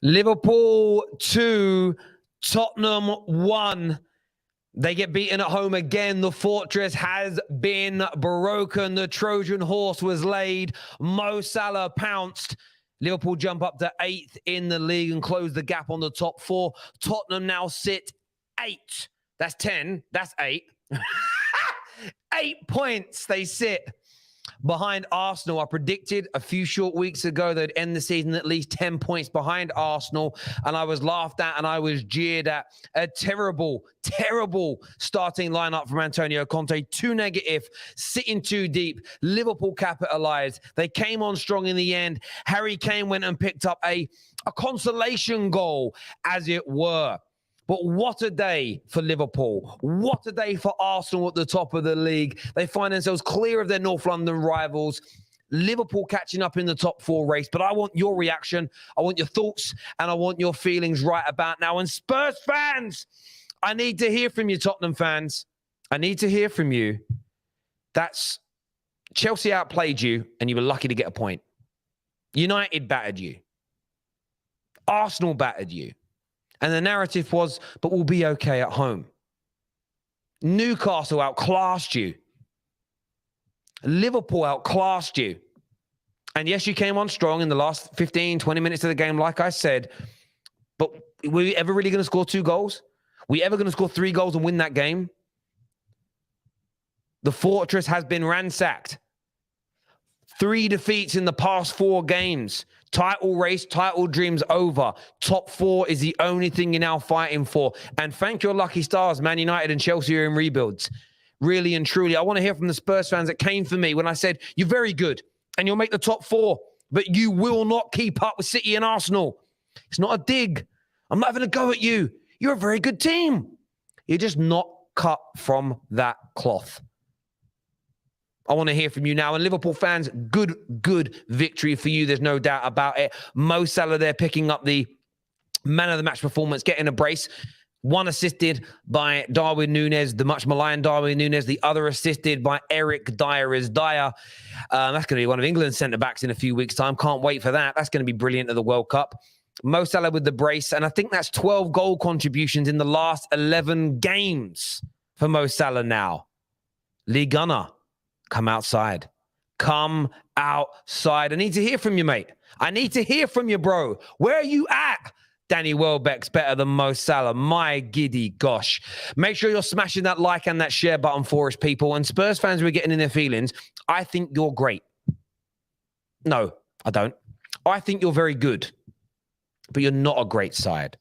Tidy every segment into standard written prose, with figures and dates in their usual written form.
Liverpool 2, Tottenham 1. They get beaten at home again. The fortress has been broken. The Trojan horse was laid. Mo Salah pounced. Liverpool jump up to 8th in the league and close the gap on the top 4. Tottenham now sit 8. That's 10. That's 8. 8 points they sit behind Arsenal. I predicted a few short weeks ago they'd end the season at least 10 points behind Arsenal, and I was laughed at and I was jeered at. A terrible, terrible starting lineup from Antonio Conte. Too negative, sitting too deep. Liverpool capitalized. They came on strong in the end. Harry Kane went and picked up a consolation goal, as it were. But what a day for Liverpool. What a day for Arsenal at the top of the league. They find themselves clear of their North London rivals. Liverpool catching up in the top 4 race. But I want your reaction. I want your thoughts and I want your feelings right about now. And Spurs fans, I need to hear from you, Tottenham fans. I need to hear from you. That's Chelsea outplayed you and you were lucky to get a point. United battered you. Arsenal battered you. And the narrative was, but we'll be okay at home. Newcastle outclassed you. Liverpool outclassed you. And yes, you came on strong in the last 15, 20 minutes of the game, like I said. But were we ever really going to score 2 goals? Were we ever going to score 3 goals and win that game? The fortress has been ransacked. 3 defeats in the past 4 games. Title race, title dreams over. Top 4 is the only thing you're now fighting for. And thank your lucky stars, Man United and Chelsea are in rebuilds. Really and truly. I want to hear from the Spurs fans that came for me when I said, you're very good and you'll make the top 4, but you will not keep up with City and Arsenal. It's not a dig. I'm not having a go at you. You're a very good team. You're just not cut from that cloth. I want to hear from you now. And Liverpool fans, good victory for you. There's no doubt about it. Mo Salah there picking up the man of the match performance, getting a brace. 1 assisted by Darwin Núñez, the much maligned Darwin Núñez. The other assisted by Eric Dyer. That's going to be one of England's centre-backs in a few weeks' time. Can't wait for that. That's going to be brilliant at the World Cup. Mo Salah with the brace. And I think that's 12 goal contributions in the last 11 games for Mo Salah now. Lee Gunner. Come outside. Come outside. I need to hear from you, mate. I need to hear from you, bro. Where are you at? Danny Welbeck's better than Mo Salah. My giddy gosh. Make sure you're smashing that like and that share button for us, people. And Spurs fans who are getting in their feelings, I think you're great. No, I don't. I think you're very good. But you're not a great side.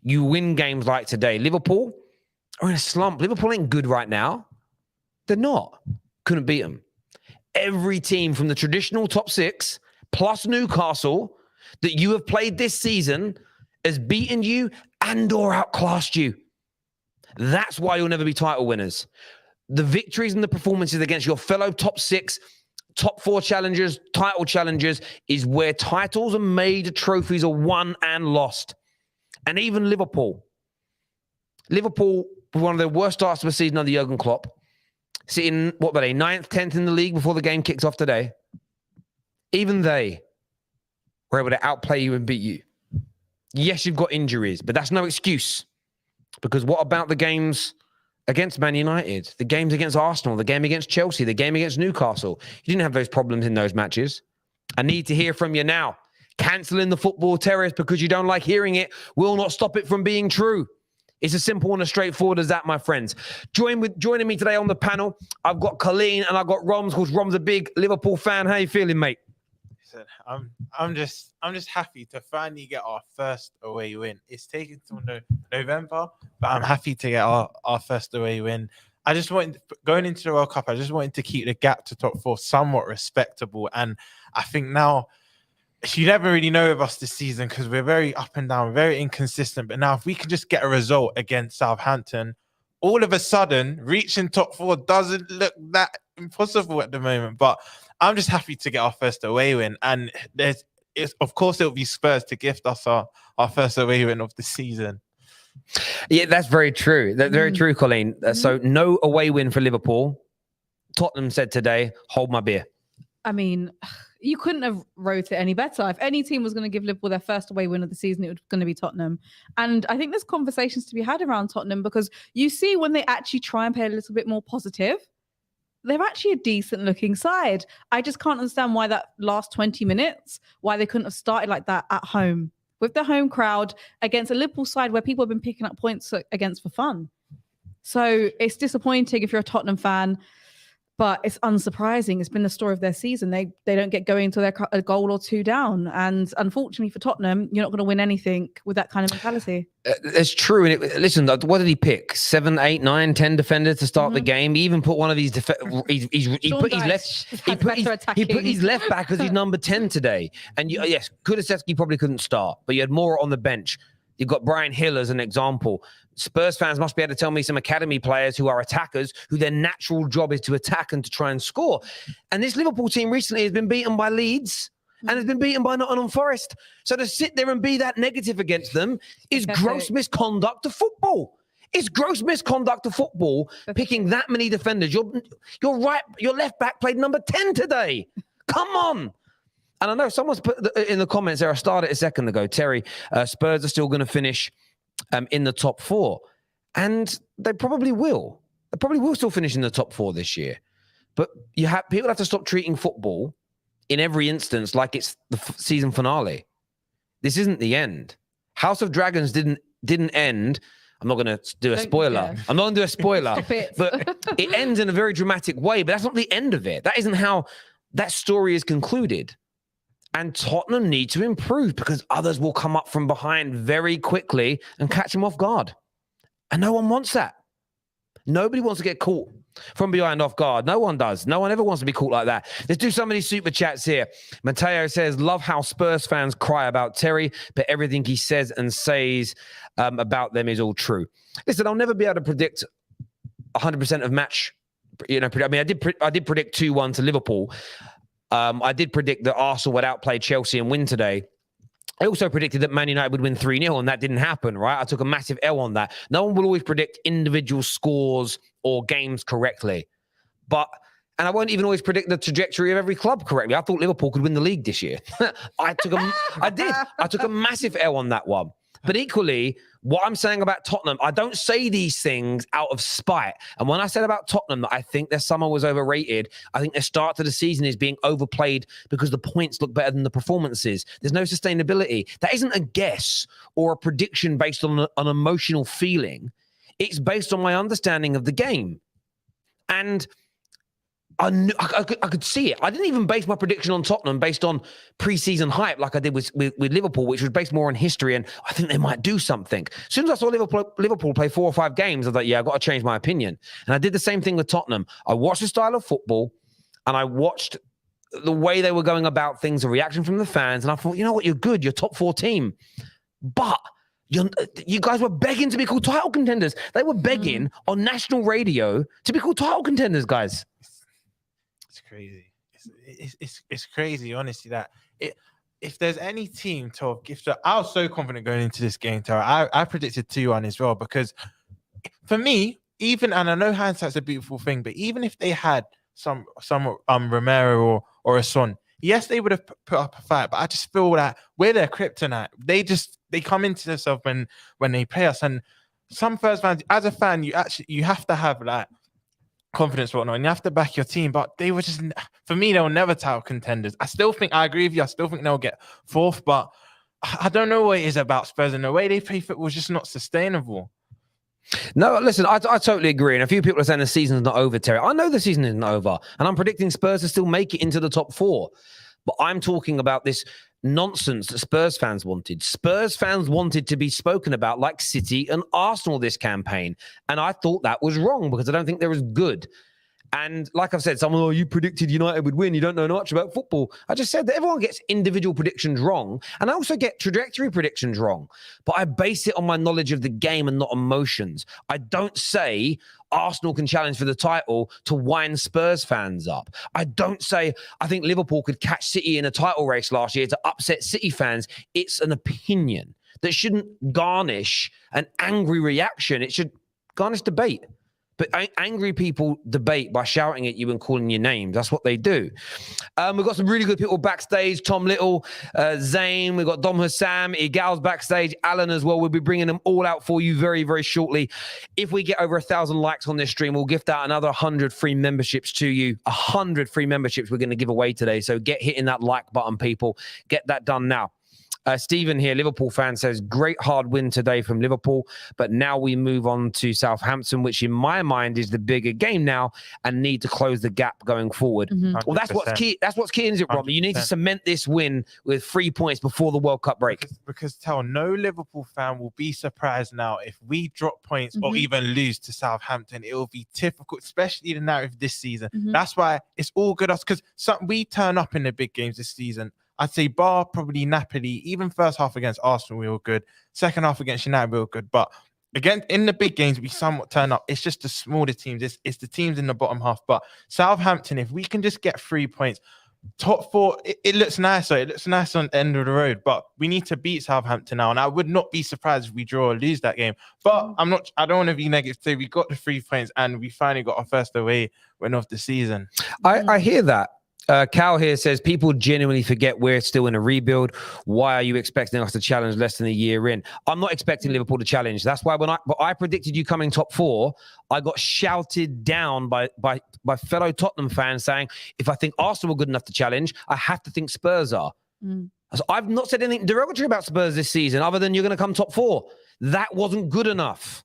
You win games like today. Liverpool are in a slump. Liverpool ain't good right now. They're not. Couldn't beat them. Every team from the traditional top 6 plus Newcastle that you have played this season has beaten you and or outclassed you. That's why you'll never be title winners. The victories and the performances against your fellow top 6, top 4 challengers, title challengers is where titles are made, trophies are won and lost. And even Liverpool with one of their worst starts of the season under Jurgen Klopp, sitting, 9th, 10th in the league before the game kicks off today. Even they were able to outplay you and beat you. Yes, you've got injuries, but that's no excuse. Because what about the games against Man United, the games against Arsenal, the game against Chelsea, the game against Newcastle? You didn't have those problems in those matches. I need to hear from you now. Cancelling the football terrace because you don't like hearing it will not stop it from being true. It's as simple and as straightforward as that, my friends. Joining me today on the panel, I've got Colleen and I've got Roms, because Rom's a big Liverpool fan. How you feeling, mate? I'm just happy to finally get our first away win. It's taken till November, but I'm happy to get our first away win. I just wanted, going into the World Cup, I just wanted to keep the gap to top 4 somewhat respectable. And I think now, you never really know with us this season because we're very up and down, very inconsistent. But now if we can just get a result against Southampton, all of a sudden reaching top 4 doesn't look that impossible at the moment. But I'm just happy to get our first away win. And of course, it'll be Spurs to gift us our first away win of the season. Yeah, that's very true. That's very true, Colleen. So no away win for Liverpool. Tottenham said today, hold my beer. I mean, you couldn't have wrote it any better. If any team was going to give Liverpool their first away win of the season, it was going to be Tottenham. And I think there's conversations to be had around Tottenham, because you see when they actually try and play a little bit more positive, they're actually a decent looking side. I just can't understand why that last 20 minutes, why they couldn't have started like that at home with the home crowd against a Liverpool side where people have been picking up points against for fun. So it's disappointing if you're a Tottenham fan, but it's unsurprising. It's been the story of their season. They don't get going until they're a goal or two down. And unfortunately for Tottenham, you're not going to win anything with that kind of mentality. It's true. And listen, what did he pick? 7, 8, 9, 10 defenders to start the game. He even put one of these. He put his left back as his number 10 today. And yes, Kulusevski probably couldn't start, but you had more on the bench. You've got Brian Hill as an example. Spurs fans must be able to tell me some academy players who are attackers, who their natural job is to attack and to try and score. And this Liverpool team recently has been beaten by Leeds and has been beaten by Nottingham Forest. So to sit there and be that negative against them is gross misconduct of football. It's gross misconduct of football, picking that many defenders. Your left back played number 10 today. Come on. And I know someone's put in the comments there, I started a second ago, Terry, Spurs are still going to finish in the top 4. And they probably will. They probably will still finish in the top 4 this year. But people have to stop treating football in every instance like it's the season finale. This isn't the end. House of Dragons didn't end. I'm not going to do a spoiler. I'm not going to do a spoiler. But it ends in a very dramatic way. But that's not the end of it. That isn't how that story is concluded. And Tottenham need to improve, because others will come up from behind very quickly and catch them off guard. And no one wants that. Nobody wants to get caught from behind off guard. No one does. No one ever wants to be caught like that. Let's do some of these super chats here. Mateo says, love how Spurs fans cry about Terry, but everything he says and says about them is all true. Listen, I'll never be able to predict 100% of match. I mean, I did predict 2-1 to Liverpool. I did predict that Arsenal would outplay Chelsea and win today. I also predicted that Man United would win 3-0, and that didn't happen, right? I took a massive L on that. No one will always predict individual scores or games correctly. And I won't even always predict the trajectory of every club correctly. I thought Liverpool could win the league this year. I took a massive L on that one. But equally, what I'm saying about Tottenham, I don't say these things out of spite. And when I said about Tottenham that I think their summer was overrated, I think their start to the season is being overplayed because the points look better than the performances. There's no sustainability. That isn't a guess or a prediction based on an emotional feeling. It's based on my understanding of the game. And I could see it. I didn't even base my prediction on Tottenham based on preseason hype like I did with Liverpool, which was based more on history, and I think they might do something. As soon as I saw Liverpool play 4 or 5 games, I thought, yeah, I've got to change my opinion. And I did the same thing with Tottenham. I watched the style of football, and I watched the way they were going about things, the reaction from the fans, and I thought, you know what, you're good. You're top 4 team. But you guys were begging to be called title contenders. They were begging on national radio to be called title contenders, guys. Crazy. It's crazy, honestly, that if there's any team to give, I was so confident going into this game, Tara. I predicted 2-1 as well, because for me, even, and I know hindsight's a beautiful thing, but even if they had some Romero or a Son, yes, they would have put up a fight, but I just feel that we're their kryptonite. They come into themselves when they play us, and some Spurs fans, as a fan, you have to have like confidence, whatnot, and you have to back your team. But they were just, for me, they were never title contenders. I agree with you. I still think they'll get 4th, but I don't know what it is about Spurs, and the way they play football is just not sustainable. No, listen, I totally agree. And a few people are saying the season's not over, Terry. I know the season isn't over, and I'm predicting Spurs to still make it into the top 4. But I'm talking about this nonsense that Spurs fans wanted. Spurs fans wanted to be spoken about like City and Arsenal this campaign. And I thought that was wrong, because I don't think they're as good. And like I've said, someone, you predicted United would win. You don't know much about football. I just said that everyone gets individual predictions wrong. And I also get trajectory predictions wrong. But I base it on my knowledge of the game and not emotions. I don't say Arsenal can challenge for the title to wind Spurs fans up. I don't say I think Liverpool could catch City in a title race last year to upset City fans. It's an opinion that shouldn't garnish an angry reaction. It should garnish debate. But angry people debate by shouting at you and calling your names. That's what they do. We've got some really good people backstage. Tom Little, Zane. We've got Dom Husam. Egal's backstage. Alan as well. We'll be bringing them all out for you very, very shortly. If we get over 1,000 likes on this stream, we'll gift out another 100 free memberships to you. 100 free memberships we're going to give away today. So get hitting that like button, people. Get that done now. Stephen here, Liverpool fan, says, great hard win today from Liverpool, but now we move on to Southampton, which in my mind is the bigger game now and need to close the gap going forward. Well, that's what's key. That's what's key, isn't it, Robbie? You need to cement this win with 3 points before the World Cup break. Because no Liverpool fan will be surprised now if we drop points or even lose to Southampton. It will be typical, especially the narrative this season. That's why it's all good, because we turn up in the big games this season. I'd say bar probably Napoli, even first half against Arsenal, we were good. Second half against United, we were good. But again, in the big games, we somewhat turn up. It's just the smaller teams. It's the teams in the bottom half. But Southampton, if we can just get 3 points, top four, it looks nicer. It looks nice on the end of the road. But we need to beat Southampton now. And I would not be surprised if we draw or lose that game. But I don't want to be negative today. We got the 3 points and we finally got our first away win of the season. I hear that. Cal here says, people genuinely forget we're still in a rebuild. Why are you expecting us to challenge less than a year in? I'm not expecting Liverpool to challenge. That's why but I predicted you coming top 4, I got shouted down by fellow Tottenham fans saying, if I think Arsenal are good enough to challenge, I have to think Spurs are. So I've not said anything derogatory about Spurs this season other than you're going to come top 4. That wasn't good enough.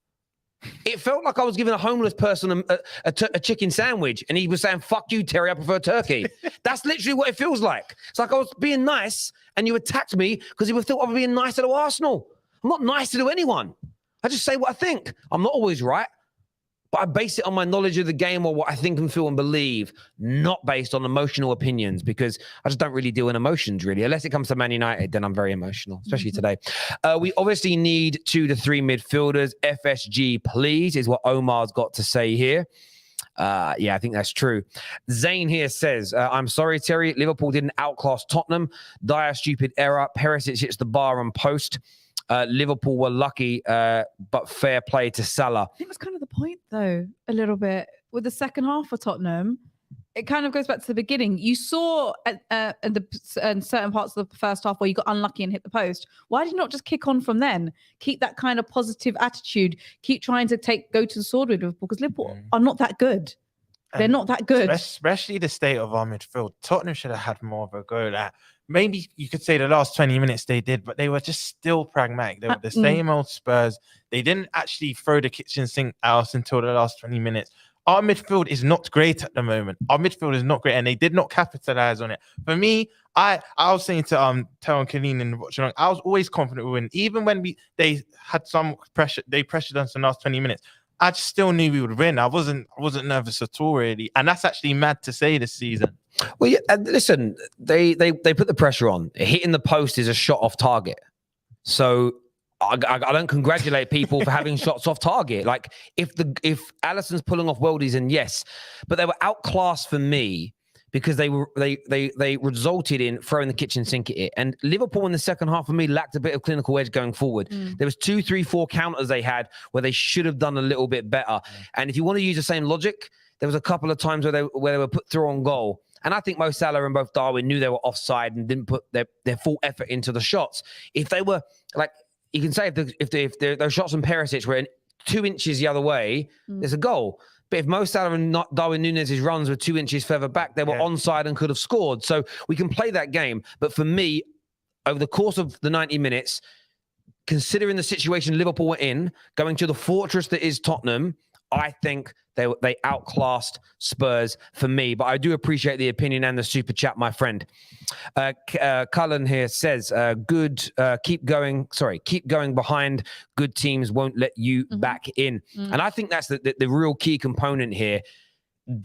It felt like I was giving a homeless person a chicken sandwich and he was saying, fuck you, Terry, I prefer turkey. That's literally what it feels like. It's like I was being nice and you attacked me because you thought I was being nice to Arsenal. I'm not nice to anyone. I just say what I think. I'm not always right, but I base it on my knowledge of the game or what I think and feel and believe, not based on emotional opinions, because I just don't really deal in emotions, really. Unless it comes to Man United, then I'm very emotional, especially today. We obviously need 2 to 3 midfielders. FSG, please, is what Omar's got to say here. Yeah, I think that's true. Zane here says, I'm sorry, Terry. Liverpool didn't outclass Tottenham. Dire, stupid error. Perisic hits the bar and post. Liverpool were lucky, but fair play to Salah. I think that's kind of the point, though, a little bit. With the second half for Tottenham, it kind of goes back to the beginning. You saw in certain parts of the first half where you got unlucky and hit the post. Why did you not just kick on from then? Keep that kind of positive attitude. Keep trying to go to the sword with Liverpool, because Liverpool are not that good. They're not that good. Especially the state of our midfield. Tottenham should have had more of a go at. Maybe you could say the last 20 minutes they did, but they were just still pragmatic. They were the same old Spurs. They didn't actually throw the kitchen sink out until the last 20 minutes. Our midfield is not great at the moment. Our midfield is not great, and they did not capitalize on it. For me, I was saying to Tell and Colleen and Watch Tottenham, I was always confident we win. Even when they had some pressure, they pressured us in the last 20 minutes. I just still knew we would win. I wasn't nervous at all, really. And that's actually mad to say this season. Well, yeah, listen, they put the pressure on. Hitting the post is a shot off target. So I don't congratulate people for having shots off target. Like if Alisson's pulling off worldies, and yes, but they were outclassed for me because they resulted in throwing the kitchen sink at it. And Liverpool in the second half for me lacked a bit of clinical edge going forward. There was 2, 3, 4 counters they had where they should have done a little bit better. And if you want to use the same logic, there was a couple of times where they were put through on goal. And I think Mo Salah and both Darwin knew they were offside and didn't put their full effort into the shots. If they were like, you can say if those shots from Perisic were 2 inches the other way, there's a goal. But if Mo Salah and Darwin Núñez's runs were 2 inches further back, they were onside and could have scored. So we can play that game. But for me, over the course of the 90 minutes, considering the situation Liverpool were in, going to the fortress that is Tottenham, I think they outclassed Spurs for me. But I do appreciate the opinion and the super chat, my friend. Cullen here says, keep going behind. Good teams won't let you back in. And I think that's the real key component here.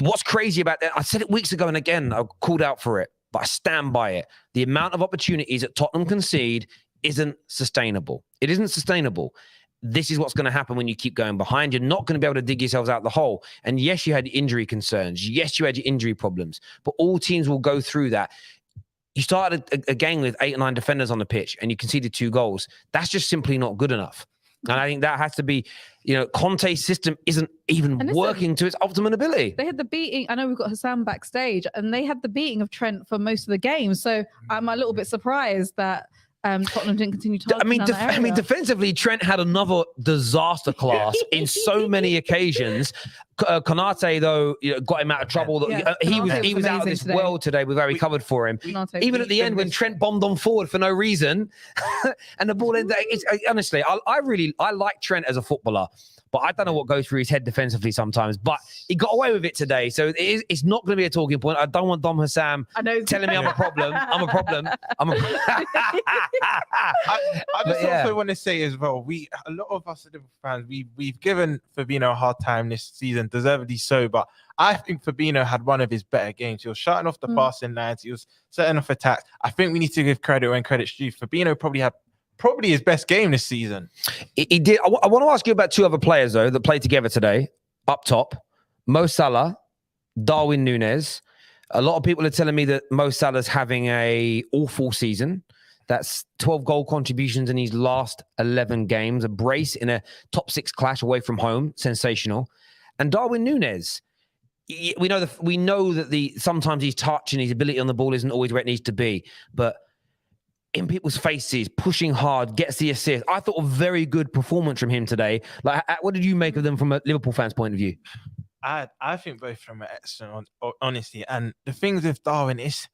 What's crazy about that, I said it weeks ago, and again, I called out for it, but I stand by it. The amount of opportunities that Tottenham concede isn't sustainable. It isn't sustainable. This is what's going to happen when you keep going behind. You're not going to be able to dig yourselves out the hole. And yes, you had injury concerns. Yes, you had your injury problems. But all teams will go through that. You started a game with 8 or 9 defenders on the pitch and you conceded 2 goals. That's just simply not good enough. And I think that has to be, Conte's system isn't even And listen, working to its optimum ability. They had the beating. I know we've got Husam backstage, and they had the beating of Trent for most of the game. So I'm a little bit surprised that Tottenham didn't continue targeting down that area. Defensively, Trent had another disaster class in so many occasions. Konate, though, got him out of trouble. He was out of this world today. We've already covered for him. Even at the end, when Trent bombed on forward for no reason, and the ball ended. Honestly, I like Trent as a footballer. But I don't know what goes through his head defensively sometimes. But he got away with it today. So it's not going to be a talking point. I don't want Dom Husam telling me I'm a problem. I'm a problem. I just also want to say as well, a lot of us Liverpool fans, we've given Fabinho a hard time this season, deservedly so. But I think Fabinho had one of his better games. He was shutting off the passing lines. He was setting off attacks. I think we need to give credit when credit's due. Fabinho probably his best game this season. He did. I want to ask you about two other players, though, that played together today. Up top, Mo Salah, Darwin Núñez. A lot of people are telling me that Mo Salah's having a awful season. That's 12 goal contributions in his last 11 games. A brace in a top 6 clash away from home. Sensational. And Darwin Núñez. We know that sometimes his touch and his ability on the ball isn't always where it needs to be. But in people's faces, pushing hard, gets the assist. I thought a very good performance from him today. Like, what did you make of them from a Liverpool fan's point of view? I think both of them are excellent, honestly. And the things with Darwin, it's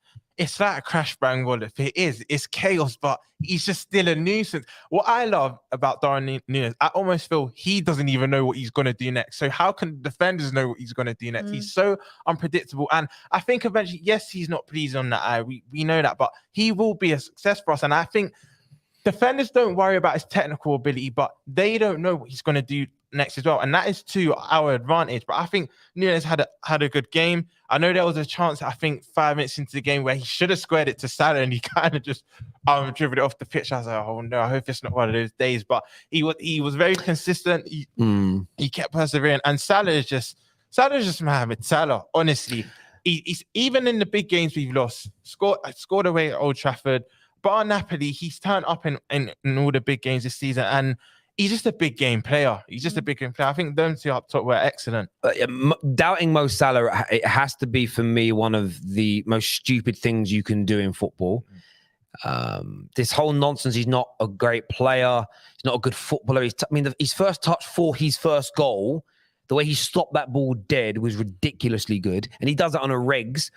like a crash bang wallet. It's chaos, but he's just still a nuisance. What I love about Darwin Núñez, I almost feel he doesn't even know what he's going to do next. So how can defenders know what he's going to do next? He's so unpredictable. And I think eventually, yes, he's not pleased on that eye. We know that, but he will be a success for us. And I think defenders don't worry about his technical ability, but they don't know what he's going to do next as well, and that is to our advantage. But I think Núñez had a good game. I know there was a chance, I think 5 minutes into the game, where he should have squared it to Salah, and he kind of just dribbled it off the pitch. I was like, oh no, I hope it's not one of those days. But he was very consistent. He kept persevering, and Salah is just Mohamed Salah. Honestly, he's even in the big games we've lost, scored away at Old Trafford. Bar Napoli, he's turned up in all the big games this season, and he's just a big game player. I think them two up top were excellent. Doubting Mo Salah, it has to be, for me, one of the most stupid things you can do in football. This whole nonsense, he's not a great player. He's not a good footballer. His first touch for his first goal, the way he stopped that ball dead was ridiculously good. And he does it on a regs.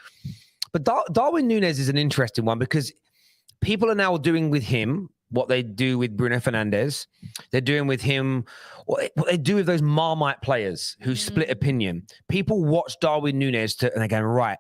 But Darwin Núñez is an interesting one because people are now doing with him what they do with Bruno Fernandes. They're doing with him what they do with those Marmite players who split opinion. People watch Darwin Núñez and they're going, right,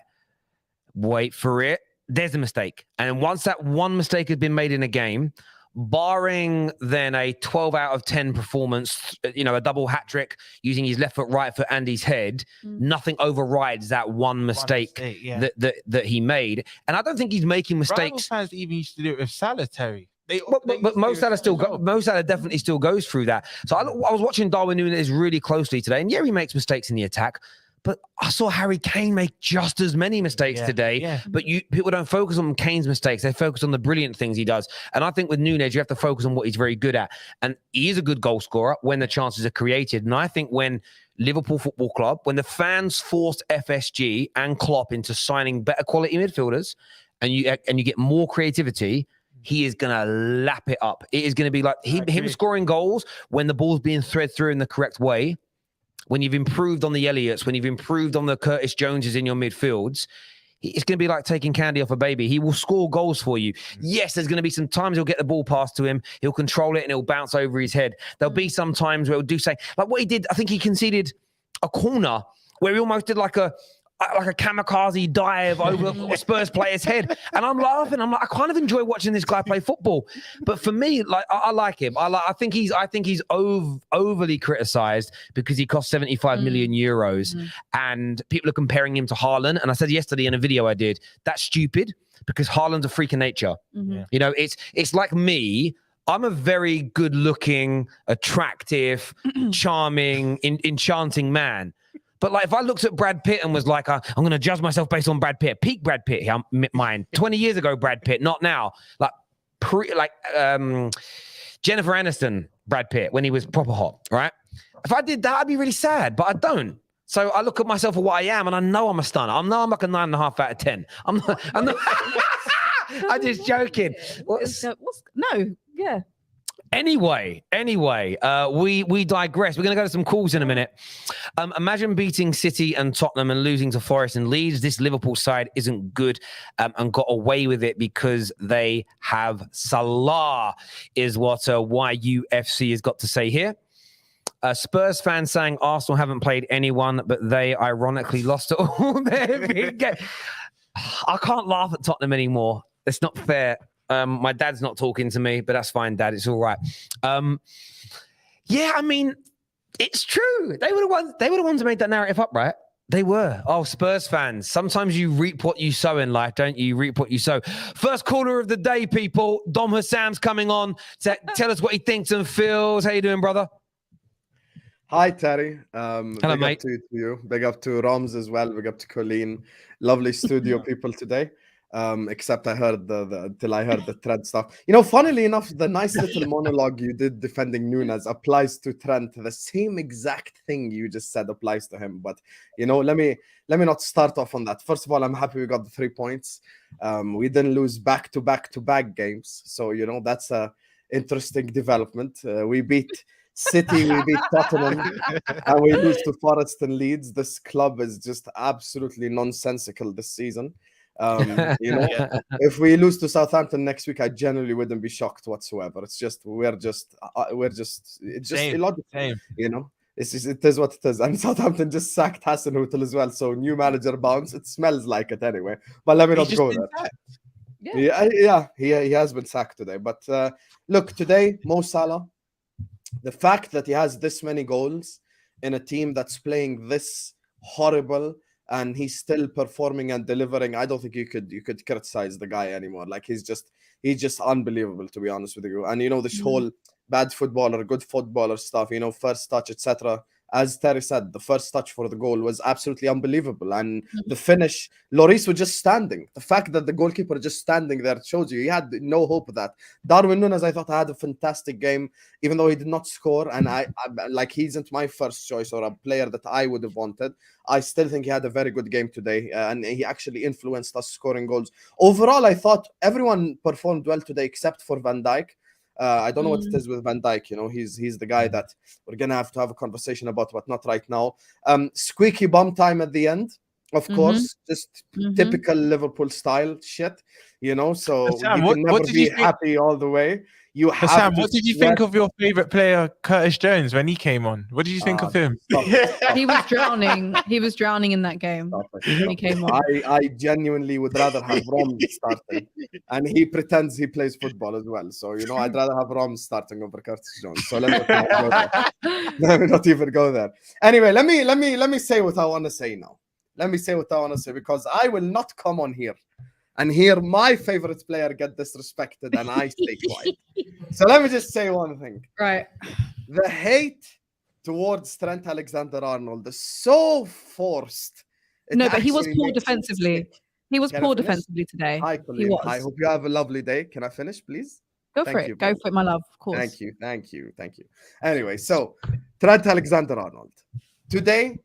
wait for it. There's a mistake. And once that one mistake has been made in a game, barring then a 12 out of 10 performance, a double hat trick using his left foot, right foot, and his head, nothing overrides that one mistake that he made. And I don't think he's making mistakes. Rival fans even used to do it with Salah, Terry. But Mo Salah definitely still goes through that. So I was watching Darwin Núñez really closely today, and he makes mistakes in the attack. But I saw Harry Kane make just as many mistakes today. Yeah. But people don't focus on Kane's mistakes. They focus on the brilliant things he does. And I think with Núñez, you have to focus on what he's very good at. And he is a good goal scorer when the chances are created. And I think when Liverpool Football Club, when the fans forced FSG and Klopp into signing better quality midfielders, and you get more creativity, he is going to lap it up. It is going to be like him scoring goals when the ball's being threaded through in the correct way. When you've improved on the Elliots, when you've improved on the Curtis Joneses in your midfields, it's going to be like taking candy off a baby. He will score goals for you. Yes, there's going to be some times he'll get the ball passed to him. He'll control it and it'll bounce over his head. There'll be some times where he'll do something. Like what he did, I think he conceded a corner where he almost did like a kamikaze dive over a Spurs player's head. And I'm laughing. I'm like, I kind of enjoy watching this guy play football. But for me, like, I like him. I think he's overly criticized because he cost 75 million euros. And people are comparing him to Haaland. And I said yesterday in a video I did, that's stupid because Haaland's a freak of nature. It's like me. I'm a very good-looking, attractive, charming, enchanting man. But like, if I looked at Brad Pitt and was like, I'm going to judge myself based on Brad Pitt, peak Brad Pitt, mine. 20 years ago, Brad Pitt, not now. Like Jennifer Aniston, Brad Pitt, when he was proper hot, right? If I did that, I'd be really sad, but I don't. So I look at myself for what I am, and I know I'm a stunner. I know I'm like a 9.5 out of 10. I'm not. I'm just joking. Yeah. Anyway, we digress. We're going to go to some calls in a minute. Imagine beating City and Tottenham and losing to Forest and Leeds. This Liverpool side isn't good and got away with it because they have Salah, is what YUFC has got to say here. Spurs fans saying Arsenal haven't played anyone, but they ironically lost to all their big games. I can't laugh at Tottenham anymore. It's not fair. My dad's not talking to me, but that's fine, Dad. It's all right. Yeah, I mean, it's true. They were the ones who made that narrative up, right? They were. Oh, Spurs fans. Sometimes you reap what you sow in life, don't you? You reap what you sow. First caller of the day, people. Dom Husam's coming on to tell us what he thinks and feels. How you doing, brother? Hi, Terry. Hello, big mate. up to you. Big up to Roms as well. Big up to Colleen. Lovely studio people today. Except I heard till I heard the Trent stuff. You know, funnily enough, the nice little monologue you did defending Nunes applies to Trent. The same exact thing you just said applies to him. But you know, let me not start off on that. First of all, I'm happy we got the 3 points. We didn't lose back to back games, so you know that's a interesting development. We beat City, we beat Tottenham, and we lose to Forest and Leeds. This club is just absolutely nonsensical this season. You know, if we lose to Southampton next week, I generally wouldn't be shocked whatsoever. It's just it's just illogical. You know, it is what it is. And Southampton just sacked Hasenhuttl as well, so new manager bounce. It smells like it anyway. But let me not go there. Yeah, he has been sacked today. But look, today Mo Salah, the fact that he has this many goals in a team that's playing this horrible and he's still performing and delivering, I don't think you could criticize the guy anymore. Like he's just unbelievable, to be honest with you. And you know, this whole bad footballer, good footballer stuff, you know, first touch, etc. As Terry said, the first touch for the goal was absolutely unbelievable. And the finish, Lloris was just standing. The fact that the goalkeeper just standing there shows you he had no hope of that. Darwin Núñez, I thought, had a fantastic game, even though he did not score. And I like, he isn't my first choice or a player that I would have wanted. I still think he had a very good game today. And he actually influenced us scoring goals. Overall, I thought everyone performed well today except for Van Dijk. I don't know what it is with Van Dijk. You know, he's the guy that we're gonna have to have a conversation about, but not right now. Squeaky bum time at the end, of course, just typical Liverpool style shit. You know, so Husam, you can never be happy all the way. You have Husam, what did you think of your favorite player, Curtis Jones, when he came on? What did you think of him? He was drowning. He was drowning in that game when he came on. I genuinely would rather have Rom starting, and he pretends he plays football as well. So you know, I'd rather have Rom starting over Curtis Jones. So let me not even go there. Anyway, let me say what I want to say now. Let me say what I want to say, because I will not come on here and hear my favorite player get disrespected and I stay quiet. So let me just say one thing. Right. The hate towards Trent Alexander-Arnold is so forced. No, but he was poor defensively. He was poor defensively today. Hi, Colleen. I hope you have a lovely day. Can I finish, please? Go for it. Go for it, my love. Of course. Thank you. Anyway, so Trent Alexander-Arnold today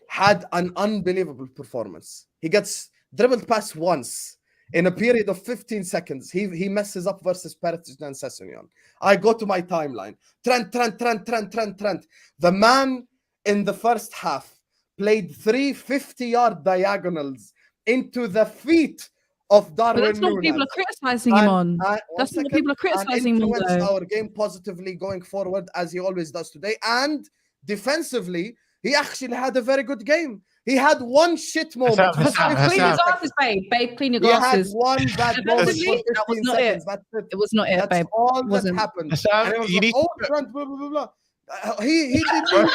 had an unbelievable performance. He gets dribbled past once in a period of 15 seconds. He messes up versus Perisic and Sessegnon. I go to my timeline. Trent. The man in the first half played 3 50-yard diagonals into the feet of Darwin Núñez. That's not what people are criticizing him on. That's not what people are criticizing him on. Influenced our game positively going forward, as he always does today. And defensively, he actually had a very good game. He had one shit moment. Clean your glasses, babe. Babe, clean your glasses. He had one bad moment for 15 seconds. That's it. It was not it, babe. That's all that happened. And it was like, oh, Trent, blah, blah, blah, blah. He did well.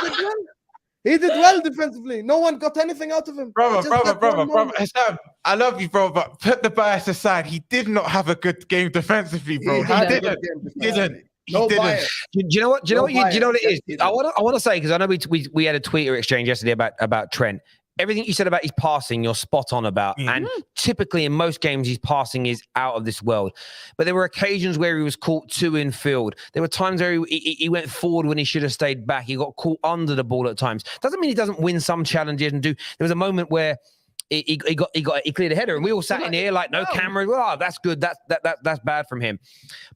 He did well defensively. No one got anything out of him. Brother. Husam, I love you, bro, but put the bias aside. He did not have a good game defensively, bro. He didn't. No bias. Do you know what? Do you know what it is? I want to say, because I know we had a Twitter exchange yesterday about Trent. everything you said about his passing, you're spot on about. Mm-hmm. And typically in most games, his passing is out of this world. But there were occasions where he was caught two in field. There were times where he went forward when he should have stayed back. He got caught under the ball at times. Doesn't mean he doesn't win some challenges and do. There was a moment where he cleared a header, and we all sat in here like no camera. Oh, that's good. That's bad from him.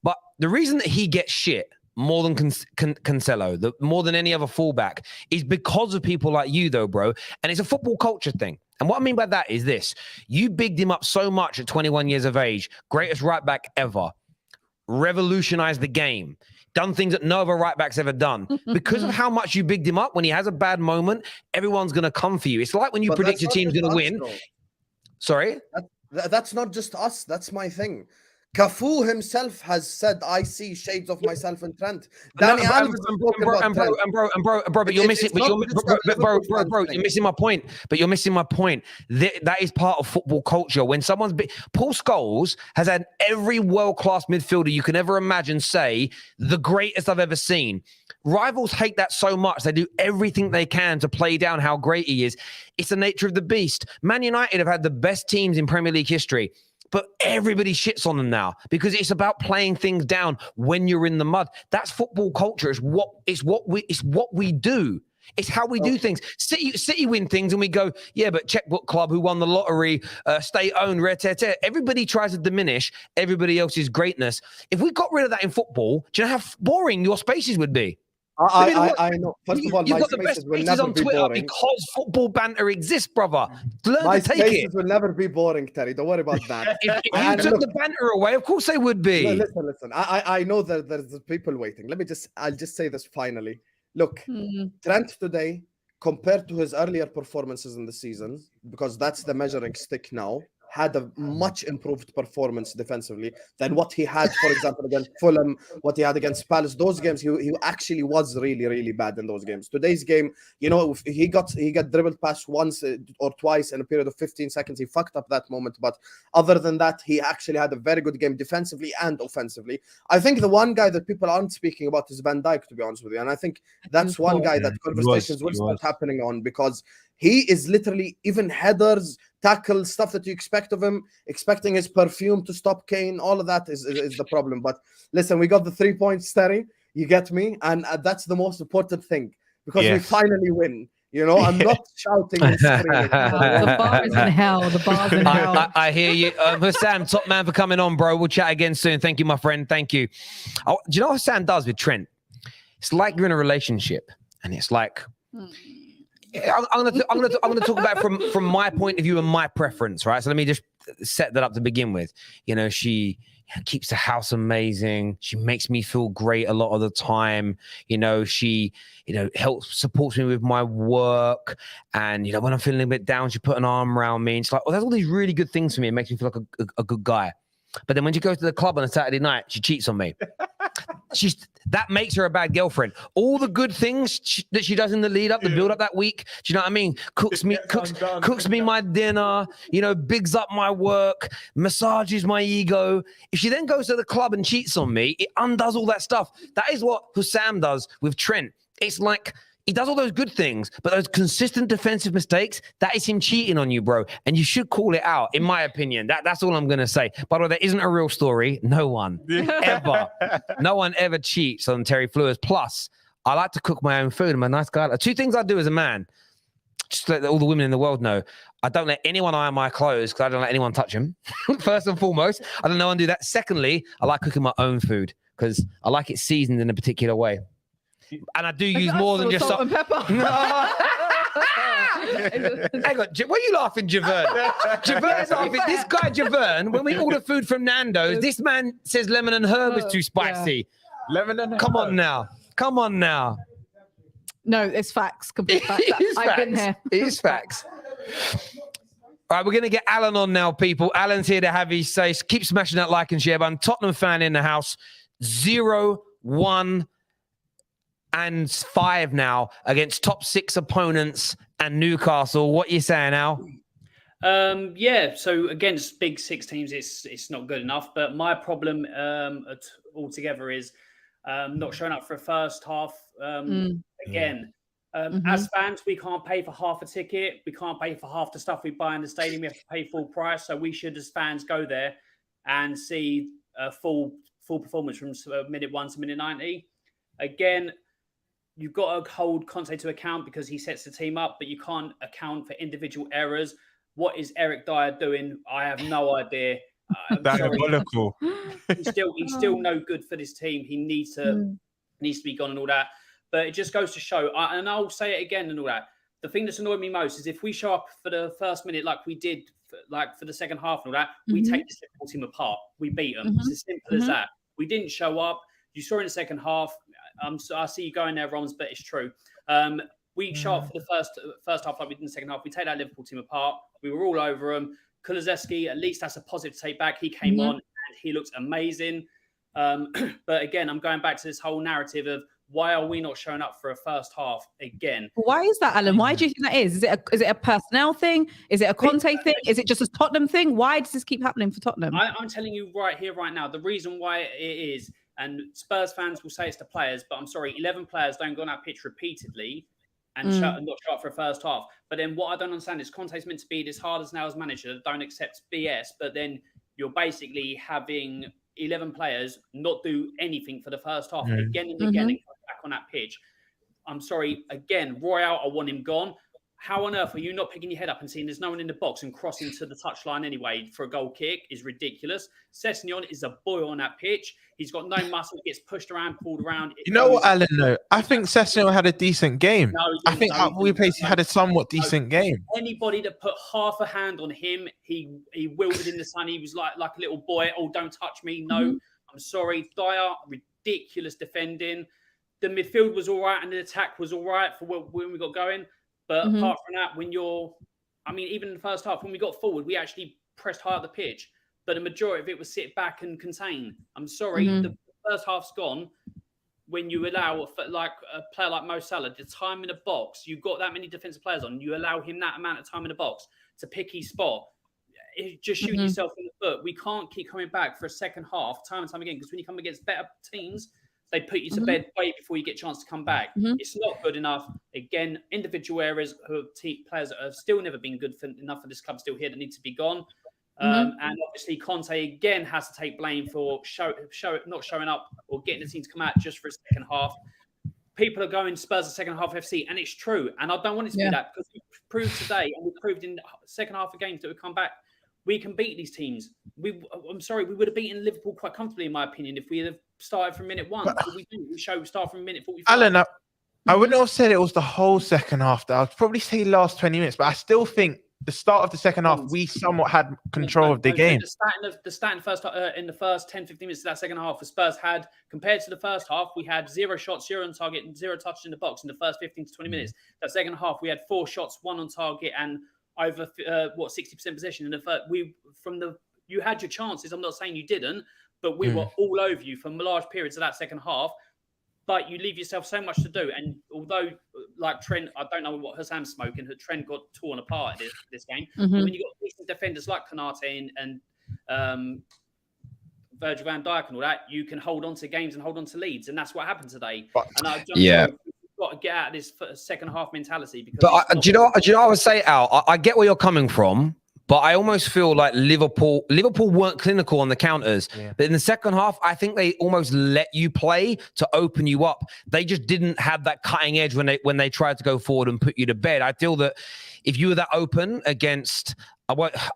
But the reason that he gets shit more than Cancelo, more than any other fullback, is because of people like you, though, bro. And it's a football culture thing. And what I mean by that is this. You bigged him up so much at 21 years of age, greatest right back ever, revolutionized the game, done things that no other right back's ever done. Because of how much you bigged him up, when he has a bad moment, everyone's going to come for you. It's like when you predict your team's going to win. Though. Sorry? That's not just us. That's my thing. Cafu himself has said, "I see shades of myself in Trent." Danny Alves but you're missing. Bro, you're missing my point. But you're missing my point. That is part of football culture. When someone's Paul Scholes has had every world-class midfielder you can ever imagine say the greatest I've ever seen. Rivals hate that so much. They do everything they can to play down how great he is. It's the nature of the beast. Man United have had the best teams in Premier League history. But everybody shits on them now because it's about playing things down when you're in the mud. That's football culture. It's what we do. It's how we do things. City win things and we go, yeah, but checkbook club who won the lottery, state-owned, everybody tries to diminish everybody else's greatness. If we got rid of that in football, do you know how boring your spaces would be? I know. First of all, you've my got the best spaces will spaces never on be Twitter boring. because football banter exists, brother. Learn My to take it. spaces will never be boring, Terry. Don't worry about that. If you took the banter away, of course they would be. No, listen. I know that there's people waiting. I'll just say this finally. Look, Trent today, compared to his earlier performances in the season, because that's the measuring stick now, had a much improved performance defensively than what he had, for example, against Fulham, what he had against Palace. Those games, he actually was really, really bad in those games. Today's game, you know, he got dribbled past once or twice in a period of 15 seconds. He fucked up that moment. But other than that, he actually had a very good game defensively and offensively. I think the one guy that people aren't speaking about is Van Dijk, to be honest with you. And I think that's one guy that conversations will start happening on, because he is literally even headers, tackle, stuff that you expect of him, expecting his perfume to stop Kane. All of that is the problem. But listen, we got the 3 points, Terry. You get me? And that's the most important thing, because we finally win. You know, I'm not shouting and screaming. The bar is in hell. The bar's in hell. I hear you. Husam, top man for coming on, bro. We'll chat again soon. Thank you, my friend. Thank you. Do you know what Husam does with Trent? It's like you're in a relationship, and it's like... I'm gonna talk about it from my point of view and my preference, right? So let me just set that up to begin with. You know, she keeps the house amazing. She makes me feel great a lot of the time. You know, she supports me with my work, and you know, when I'm feeling a bit down, she put an arm around me. And it's like, oh, there's all these really good things for me. It makes me feel like a good guy. But then when she goes to the club on a Saturday night, she cheats on me. That makes her a bad girlfriend. All the good things that she does in the lead up, the build up that week. Do you know what I mean? Cooks me my dinner. You know, bigs up my work, massages my ego. If she then goes to the club and cheats on me, it undoes all that stuff. That is what Husam does with Trent. It's like he does all those good things, but those consistent defensive mistakes, that is him cheating on you, bro. And you should call it out, in my opinion. That's all I'm going to say. By the way, that isn't a real story. No one ever cheats on Terry Fleurs. Plus, I like to cook my own food. I'm a nice guy. Two things I do as a man, just to let all the women in the world know. I don't let anyone iron my clothes because I don't let anyone touch them. First and foremost, I don't know how to do that. Secondly, I like cooking my own food because I like it seasoned in a particular way. And I do use more than just salt and pepper. Hang on, what are you laughing, Javern? Javern's laughing. This guy, Javern, when we order food from Nando's, this man says lemon and herb is too spicy. Yeah. Lemon and herb. Come on now. No, it's facts. Complete facts. I've been here. It is facts. All right, we're going to get Alan on now, people. Alan's here to have his say. Keep smashing that like and share button. Tottenham fan in the house. 0-1 and 5 now against top 6 opponents and Newcastle. What you saying, Al? Yeah, so against big 6 teams, it's not good enough. But my problem altogether is not showing up for a first half again. As fans, we can't pay for half a ticket. We can't pay for half the stuff we buy in the stadium. We have to pay full price. So we should, as fans, go there and see a full performance from minute 1 to minute 90. Again, you've got to hold Conte to account because he sets the team up, but you can't account for individual errors. What is Eric Dyer doing? I have no idea. Diabolical. He's still no good for this team. He needs to be gone and all that. But it just goes to show, and I'll say it again and all that. The thing that's annoyed me most is if we show up for the first minute like we did, for the second half and all that, we take this Liverpool team apart. We beat them. It's as simple as that. We didn't show up. You saw in the second half. I see you going there, Roms, but it's true. We show up for the first half like we did in the second half. We take that Liverpool team apart. We were all over them. Kulusevski, at least that's a positive to take back. He came on and he looks amazing. But again, I'm going back to this whole narrative of why are we not showing up for a first half again? Why is that, Alan? Why do you think that is? Is it a personnel thing? Is it a Conte thing? Is it just a Tottenham thing? Why does this keep happening for Tottenham? I'm telling you right here, right now, the reason why it is, and Spurs fans will say it's the players, but I'm sorry, 11 players don't go on that pitch repeatedly and not show up for a first half. But then what I don't understand is Conte's meant to be this hard as nails manager that don't accept BS, but then you're basically having 11 players not do anything for the first half again and again and come back on that pitch. I'm sorry, again, Royale, I want him gone. How on earth are you not picking your head up and seeing there's no one in the box and crossing to the touchline anyway for a goal kick is ridiculous. Sessegnon is a boy on that pitch. He's got no muscle. He gets pushed around, pulled around. You know what, Alan? No, I think Sessegnon had a decent game. No, I think he had a somewhat decent game. Anybody that put half a hand on him, he wilted in the sun. He was like a little boy. Oh, don't touch me. No, I'm sorry. Dyer, ridiculous defending. The midfield was all right and the attack was all right for when we got going. But apart from that, even in the first half, when we got forward, we actually pressed high up the pitch. But the majority of it was sit back and contain. I'm sorry, the first half's gone. When you allow a player like Mo Salah, the time in the box, you've got that many defensive players on, you allow him that amount of time in the box to pick his spot. Just shoot yourself in the foot. We can't keep coming back for a second half time and time again, because when you come against better teams, they put you to bed way before you get a chance to come back. It's not good enough. Again, individual areas players that have still never been good enough for this club still here that need to be gone. And obviously Conte again has to take blame for not showing up or getting the team to come out just for a second half. People are going Spurs the second half FC, and it's true. And I don't want it to be that, because we proved today and we proved in the second half of games that we come back, we can beat these teams. I'm sorry, we would have beaten Liverpool quite comfortably, in my opinion, if we had started from minute 1. But we didn't. We start from minute 45. Alan, I wouldn't have said it was the whole second half. I'd probably say last 20 minutes, but I still think the start of the second half, we somewhat had control of the game. The stat in the first 10, 15 minutes of that second half, the Spurs had, compared to the first half, we had 0 shots, 0 on target, and 0 touches in the box in the first 15 to 20 minutes. That second half, we had 4 shots, 1 on target, and over 60% possession in the first. You had your chances. I'm not saying you didn't, but we were all over you for large periods of that second half. But you leave yourself so much to do. And although, like Trent, I don't know what Husam's smoking, Trent got torn apart this game. But when you got decent defenders like Konate and Virgil van Dijk and all that, you can hold on to games and hold on to leads, and that's what happened today. Got to get out of this second half mentality. Because do you know what I would say, Al? I get where you're coming from, but I almost feel like Liverpool weren't clinical on the counters. But in the second half, I think they almost let you play to open you up. They just didn't have that cutting edge when they tried to go forward and put you to bed. I feel that if you were that open against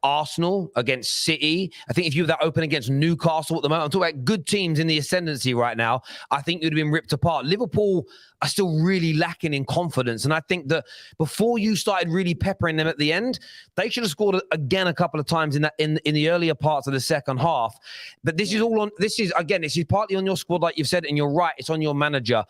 Arsenal, against City, I think if you were that open against Newcastle at the moment, I'm talking about good teams in the ascendancy right now, I think you'd have been ripped apart. Liverpool are still really lacking in confidence. And I think that before you started really peppering them at the end, they should have scored again a couple of times in the earlier parts of the second half. But this is partly on your squad, like you've said, and you're right, it's on your manager.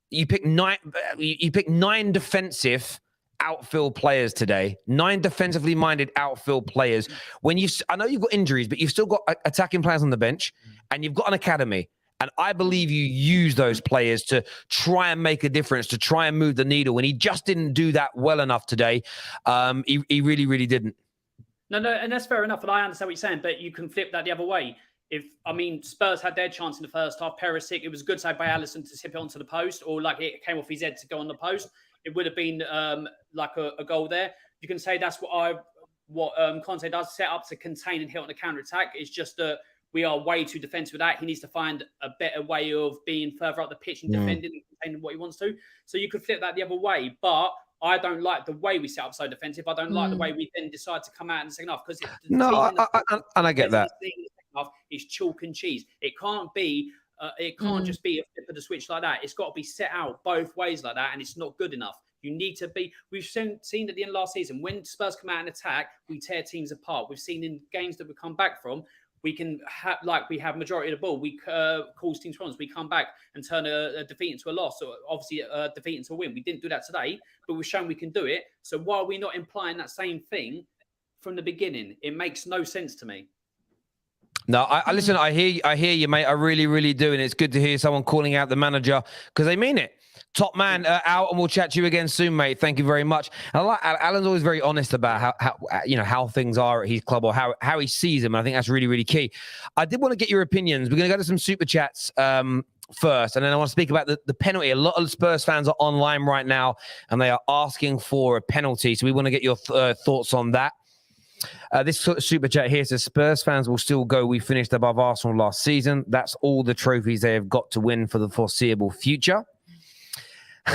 You pick 9 defensive outfield players today, 9 defensively minded outfield players. I know you've got injuries, but you've still got attacking players on the bench, and you've got an academy. And I believe you use those players to try and make a difference, to try and move the needle. And he just didn't do that well enough today. He really, really didn't. No, and that's fair enough. And I understand what you're saying, but you can flip that the other way. Spurs had their chance in the first half. Perisic, it was a good save by Alisson to tip it onto the post, or like it came off his head to go on the post. It would have been like a goal there. You can say that's what Conte does, set up to contain and hit on the counter attack. It's just that we are way too defensive with that. He needs to find a better way of being further up the pitch and defending and containing what he wants to. So you could flip that the other way, but I don't like the way we set up so defensive. I don't like the way we then decide to come out in the second half because I get that. It's chalk and cheese. It can't be. It can't just be a flip of the switch like that. It's got to be set out both ways like that, and it's not good enough. You need to be. We've seen at the end of last season when Spurs come out and attack, we tear teams apart. We've seen in games that we come back from, we can have we have majority of the ball. We cause teams problems. We come back and turn a defeat into a loss, or obviously a defeat into a win. We didn't do that today, but we've shown we can do it. So why are we not implying that same thing from the beginning? It makes no sense to me. No, I listen. I hear you, mate. I really, really do, and it's good to hear someone calling out the manager because they mean it. Top man out, and we'll chat to you again soon, mate. Thank you very much. And I like Alan's always very honest about how things are at his club or how he sees them. And I think that's really, really key. I did want to get your opinions. We're going to go to some super chats first, and then I want to speak about the penalty. A lot of Spurs fans are online right now, and they are asking for a penalty. So we want to get your thoughts on that. This super chat here says Spurs fans will still go. We finished above Arsenal last season. That's all the trophies they have got to win for the foreseeable future.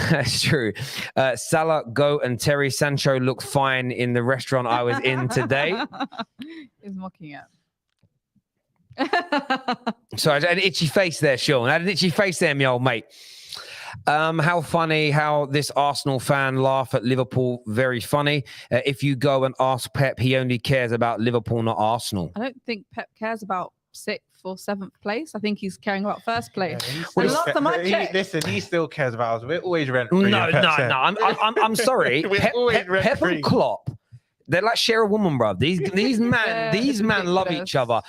That's true. Salah, Go, and Terry Sancho look fine in the restaurant I was in today. He's mocking it. Sorry, I had an itchy face there, Sean. I had an itchy face there, my old mate. How funny how this Arsenal fan laugh at Liverpool. Very funny. If you go and ask Pep, he only cares about Liverpool, not Arsenal. I don't think Pep cares about 6th or 7th place. I think he's caring about 1st place. Listen, he still cares about us. We're always rent-free. No. I'm sorry. Pep and Klopp. They're like share a woman, bro. These men love each other.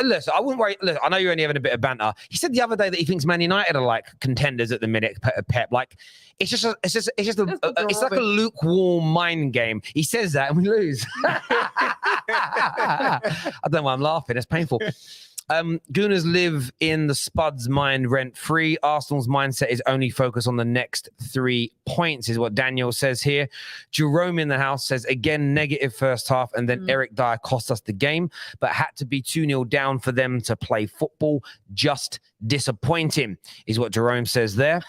Listen, I wouldn't worry. Look, I know you're only having a bit of banter. He said the other day that he thinks Man United are like contenders at the minute. Pep, like it's like a lukewarm mind game. He says that and we lose. I don't know why I'm laughing. It's painful. Gooners live in the Spuds' mind rent-free. Arsenal's mindset is only focused on the next 3 points, is what Daniel says here. Jerome in the house says, again, negative first half, and then Eric Dyer cost us the game, but had to be 2-0 down for them to play football. Just disappointing, is what Jerome says there.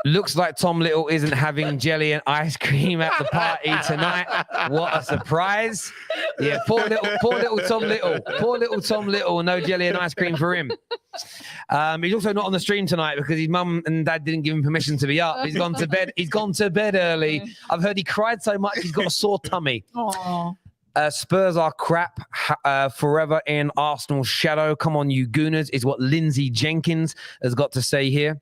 Looks like Tom Little isn't having jelly and ice cream at the party tonight. What a surprise. Yeah, poor little Tom Little. Poor little Tom Little, no jelly and ice cream for him. He's also not on the stream tonight because his mum and dad didn't give him permission to be up. He's gone to bed. He's gone to bed early. I've heard he cried so much he's got a sore tummy. Aww. Spurs are crap, forever in Arsenal's shadow. Come on, you Gooners, is what Lindsay Jenkins has got to say here.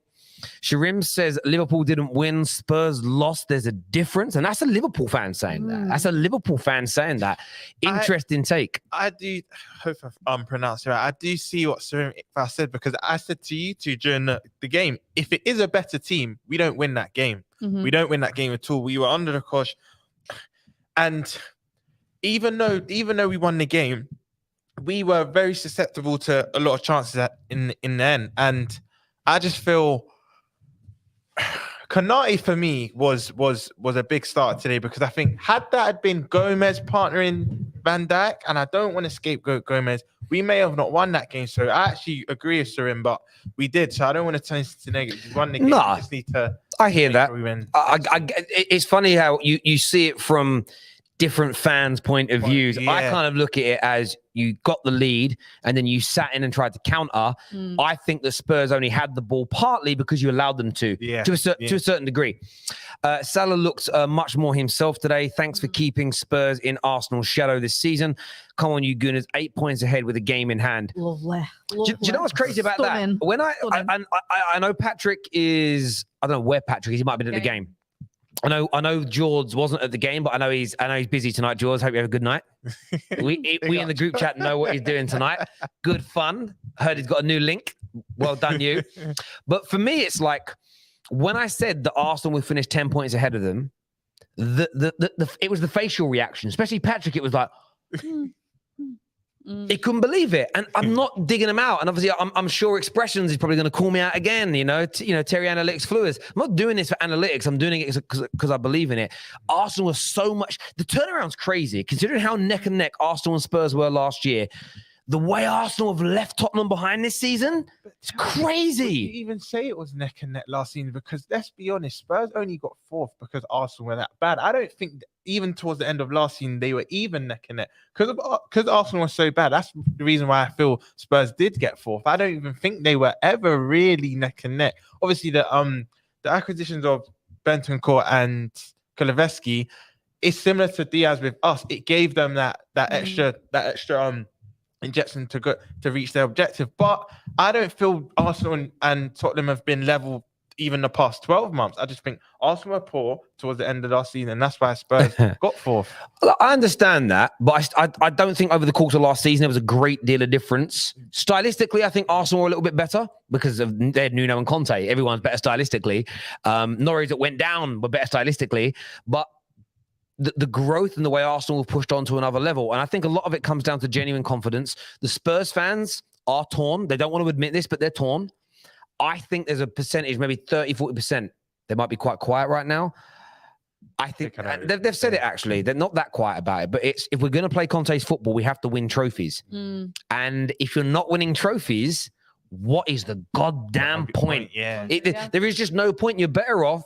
Sharim says Liverpool didn't win, Spurs lost. There's a difference. And that's a Liverpool fan saying that. That's a Liverpool fan saying that. Interesting take. I do hope I'm pronouncing it right. I do see what Sharim said because I said to you two during the game, if it is a better team, we don't win that game. We don't win that game at all. We were under the cosh. And even though we won the game, we were very susceptible to a lot of chances in the end. And I just feel Konate for me was a big start today because I think had that had been Gomez partnering Van Dijk, and I don't want to scapegoat Gomez, we may have not won that game. So I actually agree with Sarim, but we did. So I don't want to turn this into negative. We won the game. No, we just need to. I hear that. It's funny how you see it from different fans' point of views. Yeah. I kind of look at it as you got the lead and then you sat in and tried to counter. I think the Spurs only had the ball partly because you allowed them to a certain degree. Salah looks much more himself today. Thanks for keeping Spurs in Arsenal's shadow this season. Come on, you Gooners, 8 points ahead with a game in hand. Lovely. Do you know what's crazy about that? When I know Patrick is, I don't know where Patrick is. He might have been at the game. I know George wasn't at the game, but I know he's busy tonight. George, hope you have a good night. We in the group chat know what he's doing tonight. Good fun. Heard he's got a new link. Well done, you. But for me, it's like when I said that Arsenal would finish 10 points ahead of them, it was the facial reaction, especially Patrick. It was like, He couldn't believe it, and I'm not digging him out. And obviously, I'm sure Expressions is probably going to call me out again. Terry Analytics Fluids. I'm not doing this for analytics. I'm doing it because I believe in it. Arsenal was so much. The turnaround's crazy, considering how neck and neck Arsenal and Spurs were last year. The way Arsenal have left Tottenham behind this season, it's crazy. You even say it was neck and neck last season because let's be honest, Spurs only got 4th because Arsenal were that bad. I don't think even towards the end of last season they were even neck and neck because Arsenal was so bad. That's the reason why I feel Spurs did get 4th. I don't even think they were ever really neck and neck. Obviously, the acquisitions of Bentancur and Kulusevski is similar to Diaz with us. It gave them that extra injection to reach their objective, but I don't feel Arsenal and Tottenham have been level even the past 12 months. I just think Arsenal were poor towards the end of last season, and that's why Spurs got 4th. I understand that, but I don't think over the course of last season there was a great deal of difference. Stylistically, I think Arsenal were a little bit better because of they had Nuno and Conte. Everyone's better stylistically. Norwich that went down were better stylistically, but the growth and the way Arsenal have pushed on to another level. And I think a lot of it comes down to genuine confidence. The Spurs fans are torn. They don't want to admit this, but they're torn. I think there's a percentage, maybe 30, 40%. They might be quite quiet right now. I think they've said it actually. They're not that quiet about it, but it's if we're going to play Conte's football, we have to win trophies. And if you're not winning trophies, what is the goddamn point? There is just no point. You're better off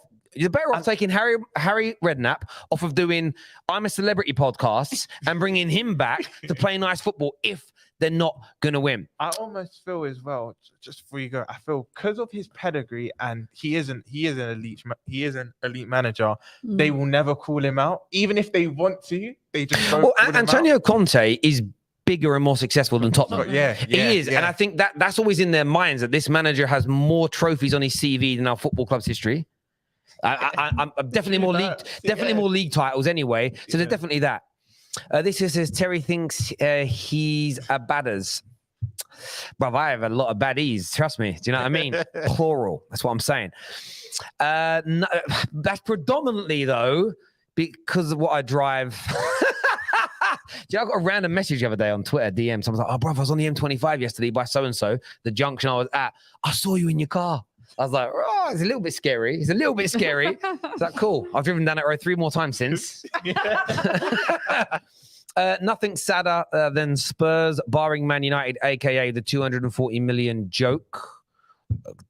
taking Harry Redknapp off of doing I'm a Celebrity podcasts and bringing him back to play nice football if they're not going to win. I almost feel as well, just before you go, I feel because of his pedigree and he is an elite manager, they will never call him out. Even if they want to, they just don't. Well, Antonio Conte is bigger and more successful than Tottenham. He is. And I think that's always in their minds that this manager has more trophies on his CV than our football club's history. I'm definitely more league titles anyway. So there's definitely that. This says Terry thinks he's a badders. Bruv, I have a lot of baddies. Trust me. Do you know what I mean? Plural. That's what I'm saying. No, that's predominantly though because of what I drive. I got a random message the other day on Twitter, DM. Someone's like, "Oh, bruv, I was on the M25 yesterday by so and so, the junction I was at. I saw you in your car." I was like, "Oh, it's a little bit scary. It's like, cool. I've driven down that road 3 more times since." Nothing sadder than Spurs barring Man United, aka the 240 million joke.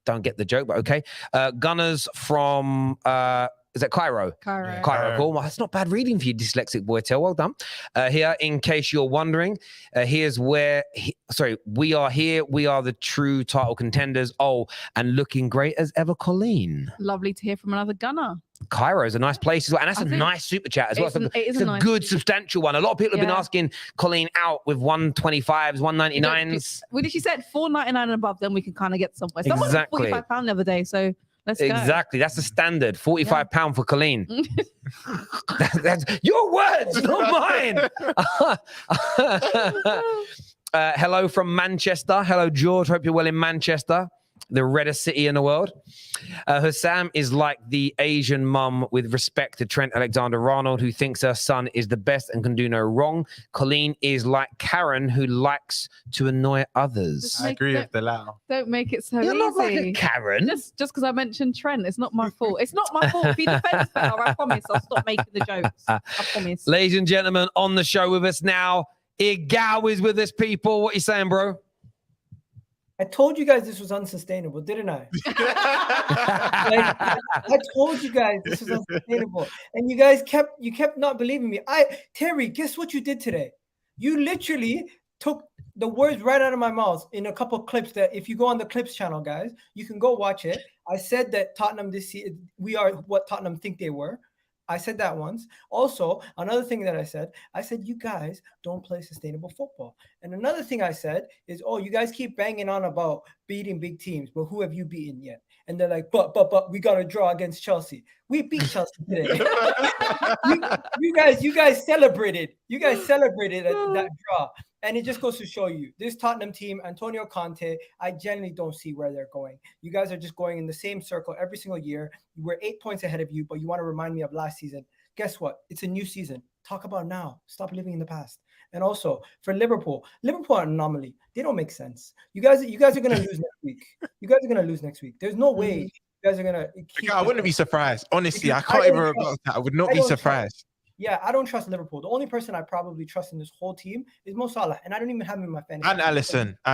Don't get the joke, but okay. Gunners from is that Cairo? Cairo, cool. Well, that's not bad reading for you, dyslexic boy. Well done. Here, in case you're wondering, here's where, we are here. We are the true title contenders. Oh, and looking great as ever, Colleen. Lovely to hear from another Gunner. Cairo is a nice place as well. And that's a nice super chat as well. It's a nice, good, substantial one. A lot of people have been asking Colleen out with 125s, 199s. Well, she said $4.99 and above, then we can kind of get somewhere. Exactly. £45 the other day, so let's go. Exactly. That's the standard. £45 for Colleen. that's your words, not mine. Hello from Manchester. Hello, George. Hope you're well in Manchester, the reddest city in the world. Husam is like the Asian mum with respect to Trent Alexander-Arnold, who thinks her son is the best and can do no wrong. Colleen is like Karen, who likes to annoy others. I agree with the Lao. Don't make it so You're easy. not like a Karen. Just because I mentioned Trent, it's not my fault. It's not my fault. If he defends better, I promise I'll stop making the jokes. I promise. Ladies and gentlemen, on the show with us now, Egal is with us, people. What are you saying, bro? I told you guys this was unsustainable, didn't I? I told you guys this was unsustainable, and you guys kept not believing me. Terry, guess what you did today? You literally took the words right out of my mouth in a couple of clips that if you go on the Clips channel, guys, you can go watch it. I said that Tottenham this year, we are what Tottenham think they were. I said that once. Also, another thing that I said you guys don't play sustainable football. And another thing I said is, oh, you guys keep banging on about beating big teams, but who have you beaten yet? And they're like, but we got to draw against Chelsea. We beat Chelsea today. you guys celebrated. You guys celebrated that draw. And it just goes to show you, this Tottenham team, Antonio Conte, I genuinely don't see where they're going. You guys are just going in the same circle every single year. We're 8 points ahead of you, but you want to remind me of last season. Guess what? It's a new season. Talk about now. Stop living in the past. And also for Liverpool are an anomaly. They don't make sense. You guys are going to lose next week. You guys are going to lose next week. There's no way you guys are going to. I wouldn't be surprised. Honestly, I can't even remember that. I would not be surprised. Yeah, I don't trust Liverpool. The only person I probably trust in this whole team is Mo Salah, and I don't even have him in my fantasy. And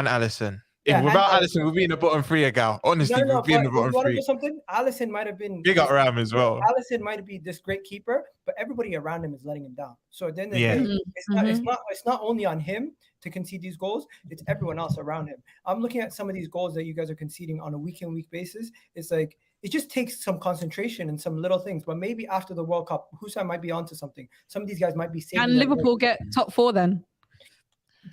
Alisson. Yeah, without Alisson, we'd be in the bottom three, Egal. Honestly, we'd be in the bottom three. Something? Alisson might have been big up Ram as well. Alisson might be this great keeper, but everybody around him is letting him down. So then it's not only on him to concede these goals, it's everyone else around him. I'm looking at some of these goals that you guys are conceding on a week-in-week basis. It's like it just takes some concentration and some little things. But maybe after the World Cup, Husam might be onto something. Some of these guys might be saving. And Liverpool get top 4 then?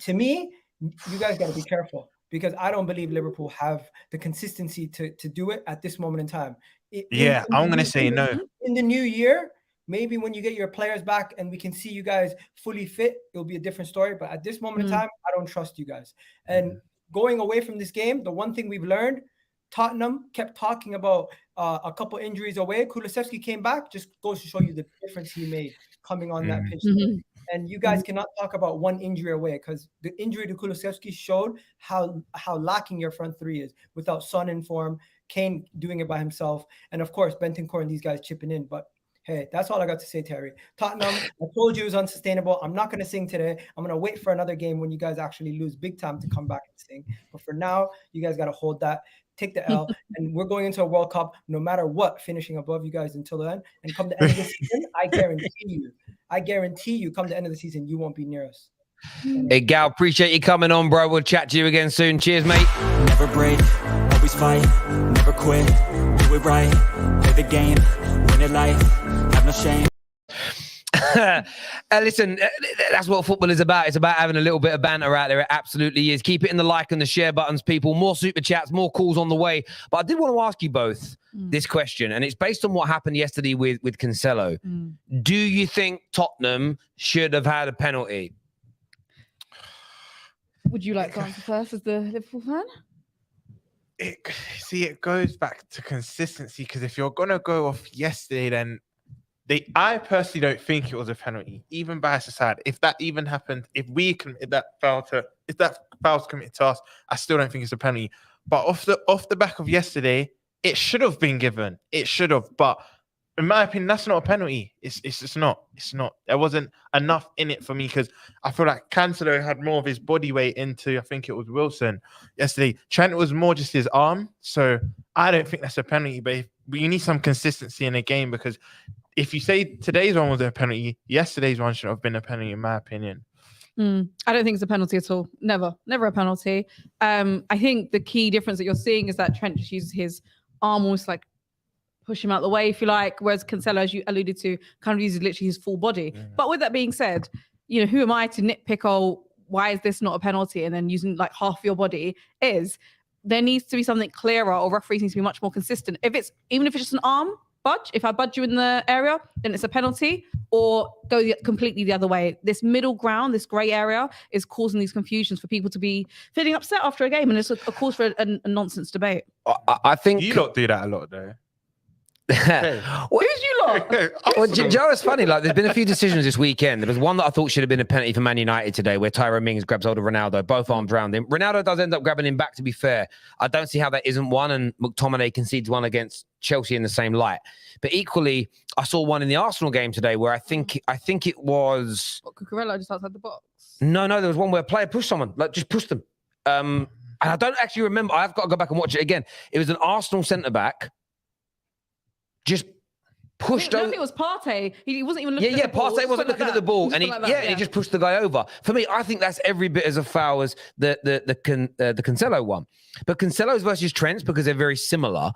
To me, you guys got to be careful, because I don't believe Liverpool have the consistency to do it at this moment in time. I'm going to say no. In the new year, maybe when you get your players back and we can see you guys fully fit, it'll be a different story. But at this moment in time, I don't trust you guys. And going away from this game, the one thing we've learned, Tottenham kept talking about a couple injuries away. Kulusevski came back, just goes to show you the difference he made coming on that pitch. And you guys cannot talk about one injury away, because the injury to Kulusevski showed how lacking your front three is without Son in form, Kane doing it by himself, and of course Bentancur and these guys chipping in. But hey, that's all I got to say, Terry. Tottenham, I told you it was unsustainable. I'm not going to sing today. I'm going to wait for another game when you guys actually lose big time to come back and sing. But for now, you guys got to hold that. Take the L, and we're going into a World Cup no matter what, finishing above you guys until then. And come the end of the season, I guarantee you, come the end of the season, you won't be near us. Hey, Gal, appreciate you coming on, bro. We'll chat to you again soon. Cheers, mate. Never break, always fight, never quit, do it right, play the game, win it life, have no shame. Listen, that's what football is about. It's about having a little bit of banter out there. It absolutely is. Keep it in the like and the share buttons, people. More super chats, more calls on the way. But I did want to ask you both this question, and it's based on what happened yesterday with Cancelo. Do you think Tottenham should have had a penalty? Would you like to answer first as the Liverpool fan? It goes back to consistency, because if you're going to go off yesterday, then I personally don't think it was a penalty, even bias aside. If that even happened, if that foul's committed to us, I still don't think it's a penalty. But off the back of yesterday, it should have been given. It should have. But in my opinion, that's not a penalty. It's just not. It's not. There wasn't enough in it for me, because I feel like Cancelo had more of his body weight into, I think it was Wilson yesterday. Trent was more just his arm. So I don't think that's a penalty. But you need some consistency in a game, because if you say today's one was a penalty, yesterday's one should have been a penalty, in my opinion. I don't think it's a penalty at all. Never a penalty. I think the key difference that you're seeing is that Trent just uses his arm almost like push him out the way, if you like, whereas Cancelo, as you alluded to, kind of uses literally his full body. But with that being said, who am I to nitpick, why is this not a penalty? And then using like half your body there needs to be something clearer, or referees need to be much more consistent. Even if it's just an arm budge, if I budge you in the area, then it's a penalty, or go completely the other way. This middle ground, this grey area, is causing these confusions for people to be feeling upset after a game, and it's a cause for a nonsense debate. I think you lot do that a lot, though. Who's you lot? Well, Joe, it's funny. Like, there's been a few decisions this weekend. There was one that I thought should have been a penalty for Man United today, where Tyrone Mings grabs hold of Ronaldo, both arms round him. Ronaldo does end up grabbing him back, to be fair. I don't see how that isn't one, and McTominay concedes one against Chelsea in the same light. But equally, I saw one in the Arsenal game today where I think it was Cucurella just outside the box. No, there was one where a player pushed someone, like just pushed them. And I don't actually remember. I've got to go back and watch it again. It was an Arsenal centre back. Just pushed over. I think it was Partey. He wasn't even looking at the ball. Partey wasn't looking at the ball. And he just pushed the guy over. For me, I think that's every bit as a foul as the Cancelo one. But Cancelo's versus Trent's, because they're very similar,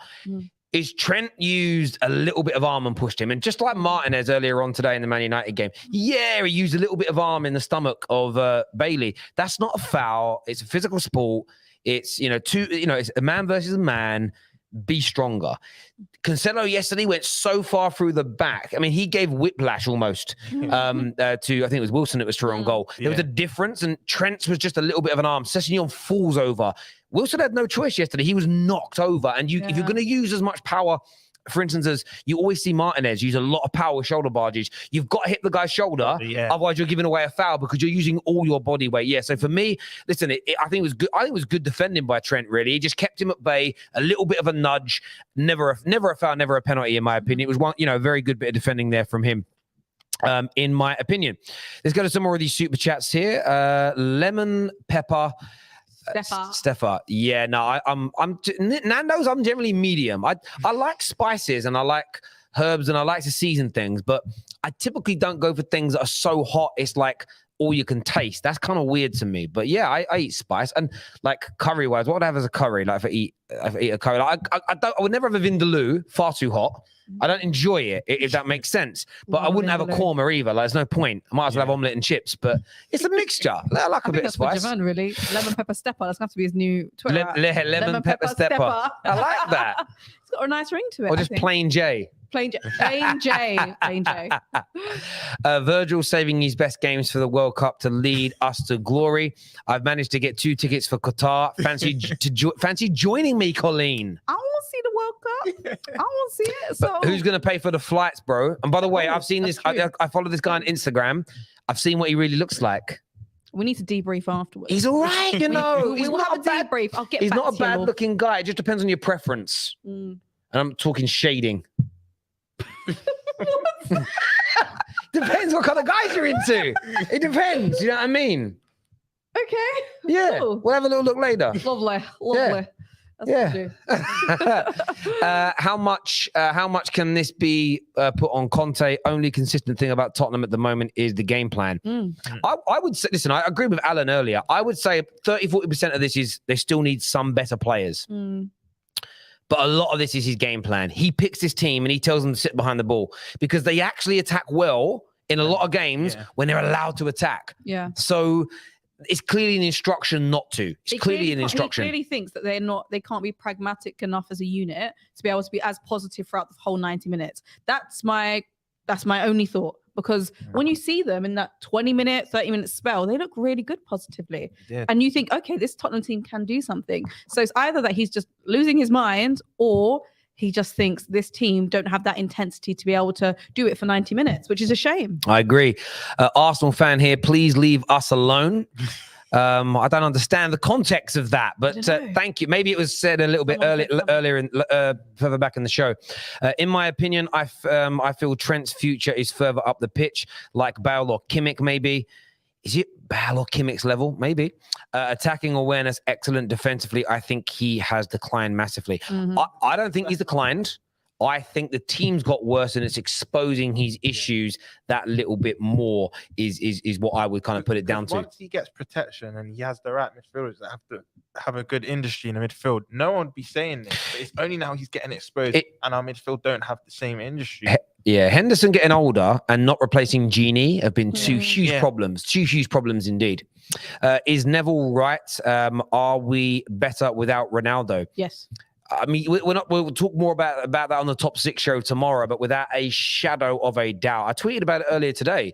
is Trent used a little bit of arm and pushed him. And just like Martinez earlier on today in the Man United game, he used a little bit of arm in the stomach of Bailey. That's not a foul. It's a physical sport. It's, it's a man versus a man. be stronger. Cancelo yesterday went so far through the back. I mean, he gave whiplash almost to, I think it was Wilson that was through on goal. There was a difference, and Trent's was just a little bit of an arm. Sessegnon falls over. Wilson had no choice yesterday. He was knocked over. And if you're going to use as much power, for instance, as you always see Martinez use a lot of power with shoulder barges, you've got to hit the guy's shoulder. Otherwise, you're giving away a foul because you're using all your body weight. Yeah. So for me, listen, I think it was good. I think it was good defending by Trent. Really, he just kept him at bay. A little bit of a nudge. Never a foul. Never a penalty, in my opinion. It was one, very good bit of defending there from him. In my opinion. Let's go to some more of these super chats here. Lemon Pepper. Steffa. Yeah, no, I'm Nando's. I'm generally medium. I like spices and I like herbs and I like to season things, but I typically don't go for things that are so hot it's like all you can taste. That's kind of weird to me. But yeah, I eat spice, and like curry wise, what would I have as a curry? Like if I eat a curry, like, I would never have a vindaloo, far too hot. I don't enjoy it, if that makes sense. But I wouldn't have a korma either. Like, there's no point. I might as well have omelette and chips. But it's a mixture. I like a bit of spice. Javan, really. Lemon pepper stepper. That's going to have to be his new Twitter. Lemon pepper stepper. I like that. It's got a nice ring to it. Or just plain J. Plain J. Virgil saving his best games for the World Cup to lead us to glory. I've managed to get 2 tickets for Qatar. Fancy joining me, Colleen? I want to see the World Cup. I want to see it. So but who's going to pay for the flights, bro? And by the way, I've seen this. I follow this guy on Instagram. I've seen what he really looks like. We need to debrief afterwards. He's all right, He's not a bad debrief. I'll get. He's back not a to you. bad-looking guy. It just depends on your preference. And I'm talking shading. Depends what kind of guys you're into. It depends. You know what I mean? Okay. Yeah. Cool. We'll have a little look later. Lovely. Yeah. That's How much can this be put on Conte? Only consistent thing about Tottenham at the moment is the game plan. I would say, listen, I agree with Alan earlier. I would say 30-40% of this is they still need some better players. But a lot of this is his game plan. He picks his team and he tells them to sit behind the ball because they actually attack well in a lot of games when they're allowed to attack. Yeah. So it's clearly an instruction not to. It's clearly an instruction. He clearly thinks that they can't be pragmatic enough as a unit to be able to be as positive throughout the whole 90 minutes. That's my only thought. Because when you see them in that 20-minute, 30-minute spell, they look really good positively. And you think, okay, this Tottenham team can do something. So it's either that he's just losing his mind or he just thinks this team don't have that intensity to be able to do it for 90 minutes, which is a shame. I agree. Arsenal fan here, please leave us alone. I don't understand the context of that, but thank you. Maybe it was said a little bit earlier, further back in the show. In my opinion, I feel Trent's future is further up the pitch, like Bale or Kimmich. Maybe is it Bale or Kimmich's level? Maybe attacking awareness, excellent defensively. I think he has declined massively. I don't think he's declined. I think the team's got worse and it's exposing his issues that little bit more is what I would kind of put it down to. Once he gets protection and he has the right midfielders that have to have a good industry in the midfield, no one would be saying this. But it's only now he's getting exposed and our midfield don't have the same industry. Yeah, Henderson getting older and not replacing Genie have been two huge problems indeed. Is Neville right? Are we better without Ronaldo? Yes. I mean, we'll talk more about that on the Top 6 show tomorrow, but without a shadow of a doubt. I tweeted about it earlier today.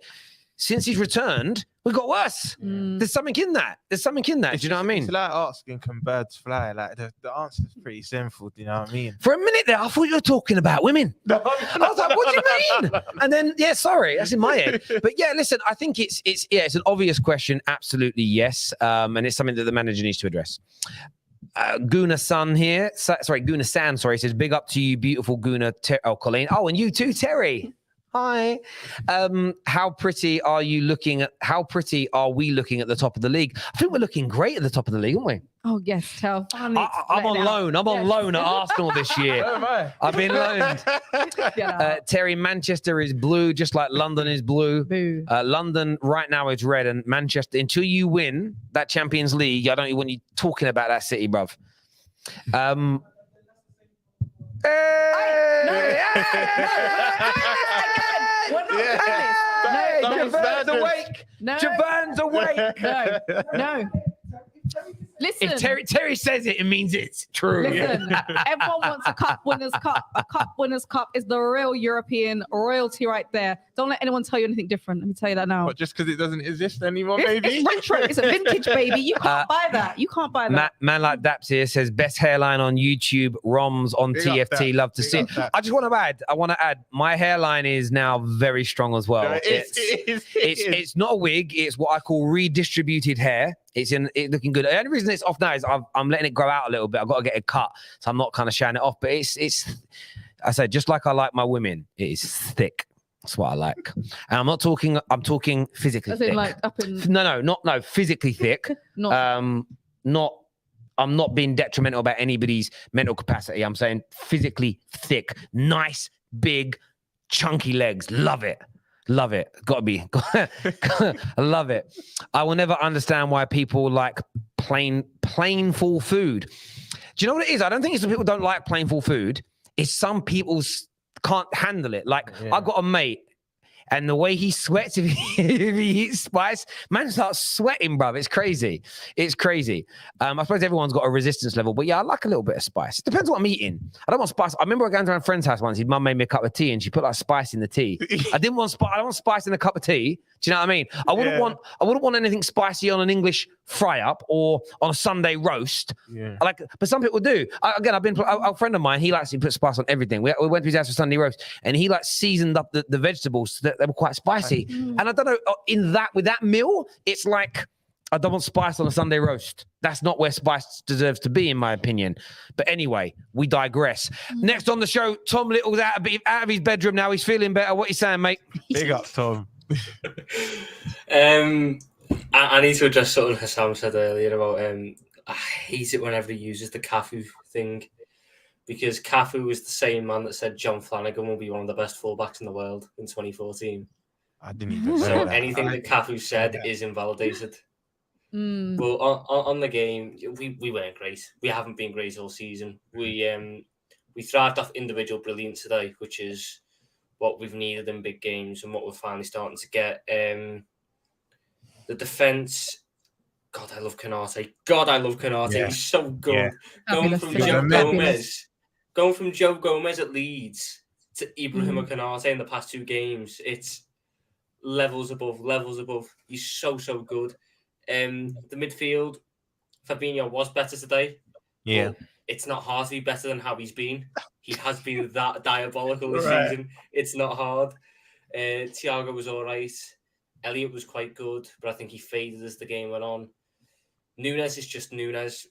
Since he's returned, we've got worse. There's something in that. Do you know what I mean? It's like asking, can birds fly? Like the answer is pretty simple. Do you know what I mean? For a minute there, I thought you were talking about women. I was like, what do you mean? And then, sorry, that's in my head. But yeah, listen, I think it's an obvious question. Absolutely, yes. And it's something that the manager needs to address. Guna San here. Guna San, says, big up to you, beautiful Guna. Colleen. Oh, and you too, Terry. Hi. How pretty are we looking at the top of the league? I think we're looking great at the top of the league, aren't we? Oh, yes. I'm on loan. I'm on loan at Arsenal this year. So am I. I've been loaned. Terry, Manchester is blue, just like London is blue. London right now is red, and Manchester, until you win that Champions League, I don't even want you talking about that city, bruv. Javan's awake. No. Listen, if Terry says it, it means it's true. listen. Everyone wants a cup winners' cup. A cup winners' cup is the real European royalty right there. Don't let anyone tell you anything different. Let me tell you that now. But just because it doesn't exist anymore, It's, maybe. it's retro. It's a vintage, baby. You can't buy that. You can't buy that. Man like Daps here says best hairline on YouTube, Roms on Big up TFT. Daps. Love to Big see up it. Daps. I just want to add, my hairline is now very strong as well. No, It's not a wig. It's what I call redistributed hair. It's looking good. The only reason it's off now is I'm letting it grow out a little bit. I've got to get a cut, so I'm not kind of showing it off. But it's I said, just like I like my women, it is thick. That's what I like. And I'm talking physically As in, thick. like, up in. No, physically thick. I'm not being detrimental about anybody's mental capacity. I'm saying physically thick, nice, big, chunky legs. Love it. Gotta be. I love it. I will never understand why people like plain full food. Do you know what it is? I don't think it's that people don't like plain full food. It's some people can't handle it. Like, I got a mate, and the way he sweats if he eats spice, man starts sweating, bruv. It's crazy. I suppose everyone's got a resistance level, but yeah, I like a little bit of spice. It depends what I'm eating. I don't want spice. I remember going to a friend's house once. His mum made me a cup of tea, and she put like spice in the tea. I don't want spice in a cup of tea. Do you know what I mean? I wouldn't want anything spicy on an English fry up or on a Sunday roast. Yeah. But some people do. A friend of mine, he likes to put spice on everything. We went to his house for Sunday roast, and he like seasoned up the vegetables so that they were quite spicy. And I don't know, with that meal, it's like, I don't want spice on a Sunday roast. That's not where spice deserves to be, in my opinion. But anyway, we digress. Next on the show, Tom Little's out of his bedroom now. He's feeling better. What are you saying, mate? Big up, Tom. I need to address something Husam said earlier about I hate it whenever he uses the Cafu thing, because Cafu was the same man that said John Flanagan will be one of the best fullbacks in the world in 2014. I didn't even say so that. anything that Cafu said is invalidated. Well, on the game, we weren't great. We haven't been great all season. We thrived off individual brilliance today, which is what we've needed in big games and what we're finally starting to get. The defence, God, I love Konate. Yeah. He's so good. Yeah. Going from Joe Gomez at Leeds to Ibrahim Konate in the past 2 games, it's levels above. He's so good. The midfield, Fabinho was better today. Yeah. It's not hard to be better than how he's been. He has been that diabolical this season. It's not hard. Thiago was all right. Elliott was quite good, but I think he faded as the game went on. Nunes is just Nunes.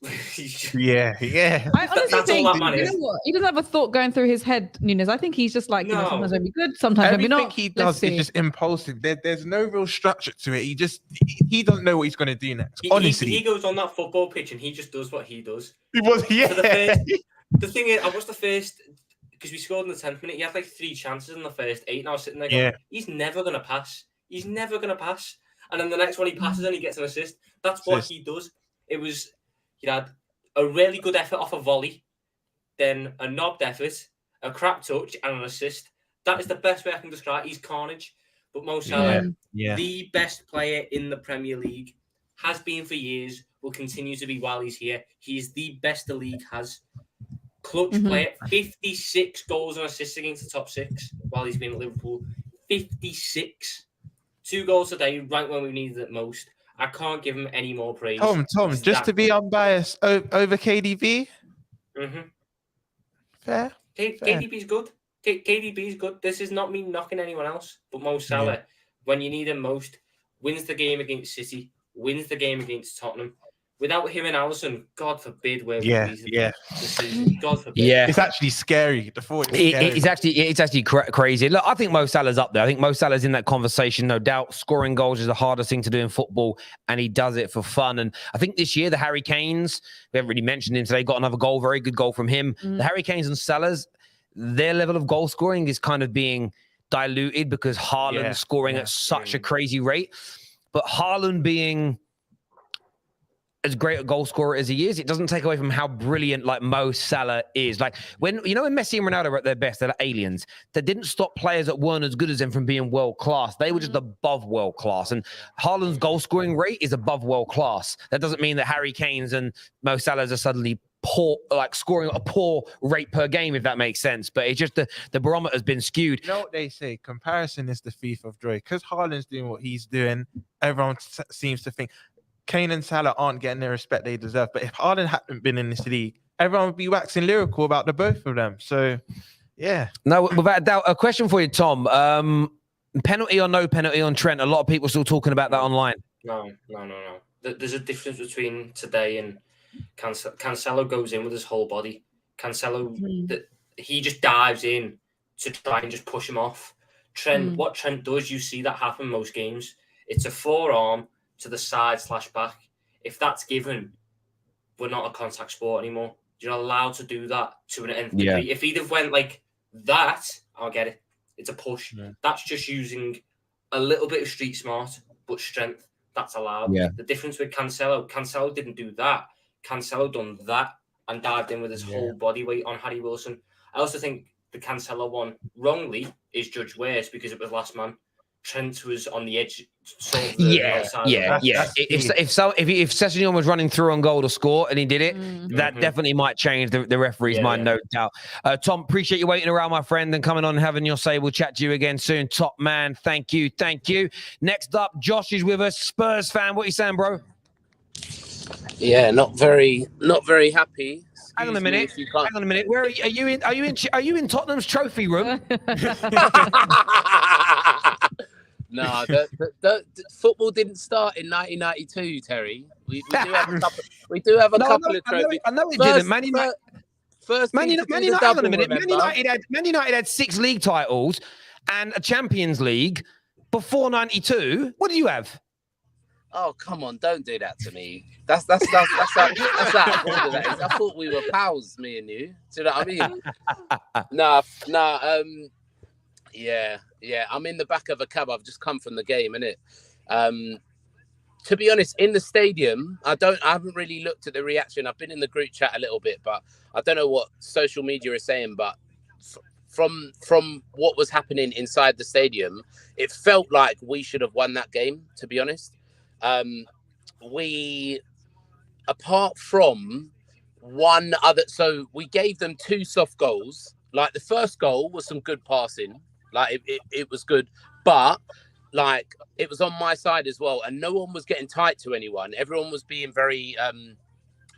Yeah. I honestly think, you know what? He doesn't have a thought going through his head, Nunes. I think he's just like, you know, sometimes maybe good, sometimes maybe not. Everything he does is just impulsive. There's no real structure to it. He doesn't know what he's going to do next. Honestly. He goes on that football pitch and he just does what he does. The thing is, I watched the first, because we scored in the 10th minute. He had like 3 chances in the first 8, and I was sitting there going, he's never going to pass. And then the next one he passes and he gets an assist. That's what he does. It was, he had a really good effort off a volley, then a knobbed effort, a crap touch, and an assist. That is the best way I can describe it. He's carnage. But Mo Salah, the best player in the Premier League, has been for years, will continue to be while he's here. He's the best the league has. Clutch player, 56 goals and assists against the top 6 while he's been at Liverpool. 56. 2 goals today, right when we needed it most. I can't give him any more praise. Tom, just to be unbiased over KDB. Fair. KDB's good. KDB's good. This is not me knocking anyone else, but Mo Salah, when you need him most, wins the game against City, wins the game against Tottenham. Without him and Alisson, God forbid where this season. God forbid. Yeah, it's actually scary. The thought is scary. It's actually crazy. Look, I think Mo Salah's up there. I think Mo Salah's in that conversation, no doubt. Scoring goals is the hardest thing to do in football, and he does it for fun. And I think this year, the Harry Kanes, we haven't really mentioned him today, got another goal, very good goal from him. The Harry Kanes and Salah's, their level of goal scoring is kind of being diluted because Haaland's scoring at such a crazy rate. But Haaland being as great a goal scorer as he is, it doesn't take away from how brilliant like Mo Salah is. Like when Messi and Ronaldo were at their best, they're like aliens. They didn't stop players that weren't as good as them from being world class. They were just above world class. And Haaland's goal scoring rate is above world class. That doesn't mean that Harry Kane's and Mo Salah's are suddenly poor, like scoring a poor rate per game, if that makes sense. But it's just the barometer has been skewed. You know what they say? Comparison is the thief of joy. Because Haaland's doing what he's doing, everyone seems to think Kane and Salah aren't getting the respect they deserve. But if Haaland hadn't been in this league, everyone would be waxing lyrical about the both of them. So, yeah. No, without a doubt. A question for you, Tom. Penalty or no penalty on Trent? A lot of people still talking about that online. No. There's a difference between today and Cancelo goes in with his whole body. Cancelo, he just dives in to try and just push him off. Trent, what Trent does, you see that happen most games. It's a forearm to the side / back. If that's given, we're not a contact sport anymore. You're allowed to do that to an nth degree. If he'd have went like that, I'll get it. It's a push. Yeah. That's just using a little bit of street smart, but strength. That's allowed. Yeah. The difference with Cancelo didn't do that. Cancelo done that and dived in with his whole body weight on Harry Wilson. I also think the Cancelo one, wrongly, is judged worse because it was last man. Trent was on the edge. Sort of If Sessegnon was running through on goal to score and he did it, that definitely might change the referee's mind, no doubt. Tom, appreciate you waiting around, my friend, and coming on and having your say. We'll chat to you again soon. Top man, thank you. Next up, Josh is with us, Spurs fan. What are you saying, bro? Yeah, not very happy. Hang on a minute. Where are you? Are you in Tottenham's trophy room? No, the football didn't start in 1992, Terry. We do have a couple. We do have a couple of trophies. I know it didn't. Man United. Hang on a minute. Man United had 6 league titles and a Champions League before 92. What do you have? Oh, come on! Don't do that to me. That's out of order. That is. I thought we were pals, me and you. Do you know what I mean? Yeah. I'm in the back of a cab. I've just come from the game, innit? To be honest, in the stadium, I haven't really looked at the reaction. I've been in the group chat a little bit, but I don't know what social media is saying. But from what was happening inside the stadium, it felt like we should have won that game. To be honest. We, apart from one other, so we gave them 2 soft goals. Like the first goal was some good passing, like it was good, but like it was on my side as well, and no one was getting tight to anyone. Everyone was being very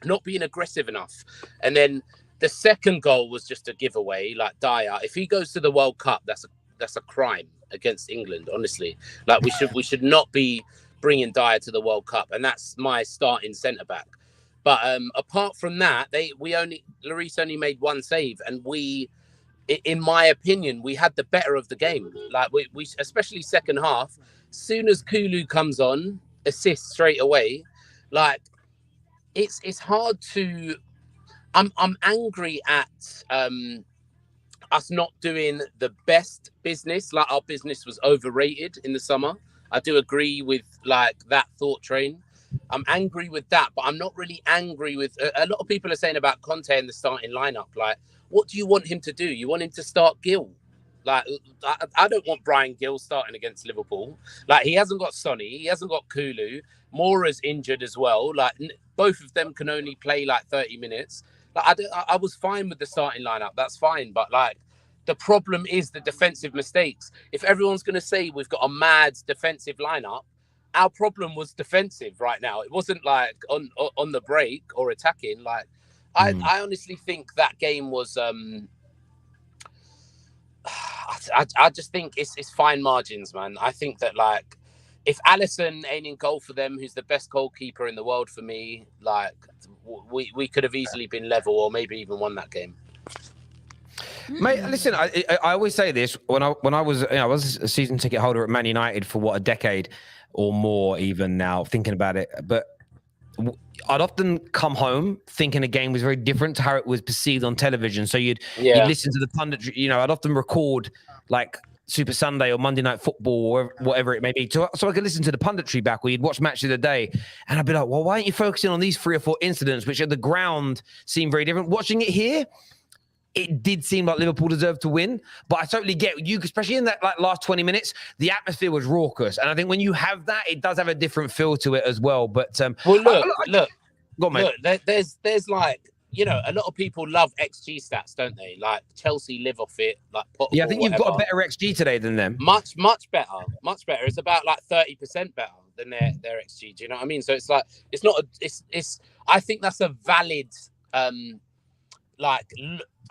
not being aggressive enough. And then the second goal was just a giveaway. Like Dyer, if he goes to the World Cup, that's a crime against England. Honestly, like we should not be bringing Dyer to the World Cup, and that's my starting centre back. But apart from that, Lloris only made 1 save, and we, in my opinion, we had the better of the game. Like we especially second half. Soon as Kulu comes on, assists straight away. Like it's hard to. I'm angry at us not doing the best business. Like our business was overrated in the summer. I do agree with like that thought train. I'm angry with that, but I'm not really angry with a lot of people are saying about Conte in the starting lineup. Like, what do you want him to do? You want him to start Gill? Like, I don't want Brian Gill starting against Liverpool. Like, he hasn't got Sonny, he hasn't got Kulu. Mora's injured as well. Like, both of them can only play like 30 minutes. Like, I was fine with the starting lineup. That's fine, but like. The problem is the defensive mistakes. If everyone's going to say we've got a mad defensive lineup, our problem was defensive right now. It wasn't like on the break or attacking. Like I honestly think that game was. I just think it's fine margins, man. I think that like if Alisson ain't in goal for them, who's the best goalkeeper in the world for me, like we could have easily been level or maybe even won that game. Mate, listen, I always say this when I was I was a season ticket holder at Man United for what, a decade or more even now, thinking about it. But I'd often come home thinking a game was very different to how it was perceived on television. So you'd listen to the punditry. I'd often record like Super Sunday or Monday Night Football or whatever it may be, so I could listen to the punditry back, or you'd watch Match of the Day, and I'd be like, well, why aren't you focusing on these 3 or 4 incidents, which at the ground seem very different? Watching it here, it did seem like Liverpool deserved to win, but I totally get you, especially in that last 20 minutes, the atmosphere was raucous, and I think when you have that, it does have a different feel to it as well. But well, look, go on, mate. Look, there's like, you know, a lot of people love XG stats, don't they? Like Chelsea live off it. Like yeah, I think you've got a better XG today than them. Much better. It's about like 30% better than their XG. Do you know what I mean? So it's like it's not. It's. I think that's a valid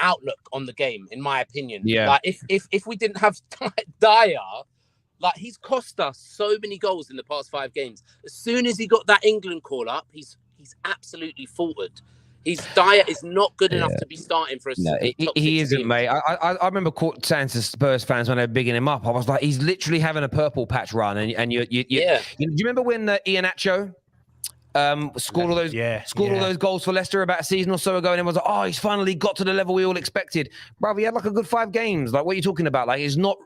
outlook on the game, in my opinion. Yeah. Like if we didn't have Dyer, like he's cost us so many goals in the past 5 games. As soon as he got that England call up, he's absolutely faltered. Dyer is not good enough to be starting for us. No, he isn't, mate. I remember saying to Spurs fans when they were bigging him up, I was like, he's literally having a purple patch run. And you do you remember when Iheanacho scored all those goals for Leicester about a season or so ago, and it was like, oh, he's finally got to the level we all expected. Bro, he had like a good 5 games. Like, what are you talking about? Like, it's not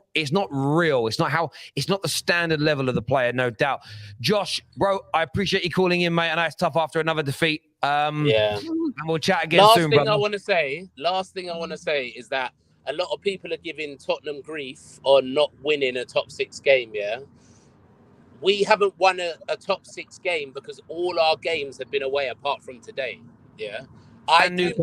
real. It's not the standard level of the player, no doubt. Josh, bro, I appreciate you calling in, mate. I know it's tough after another defeat. And we'll chat again soon, brother. Last thing I want to say is that a lot of people are giving Tottenham grief on not winning a top 6 game. Yeah, we haven't won a top 6 game because all our games have been away apart from today. Yeah, I believe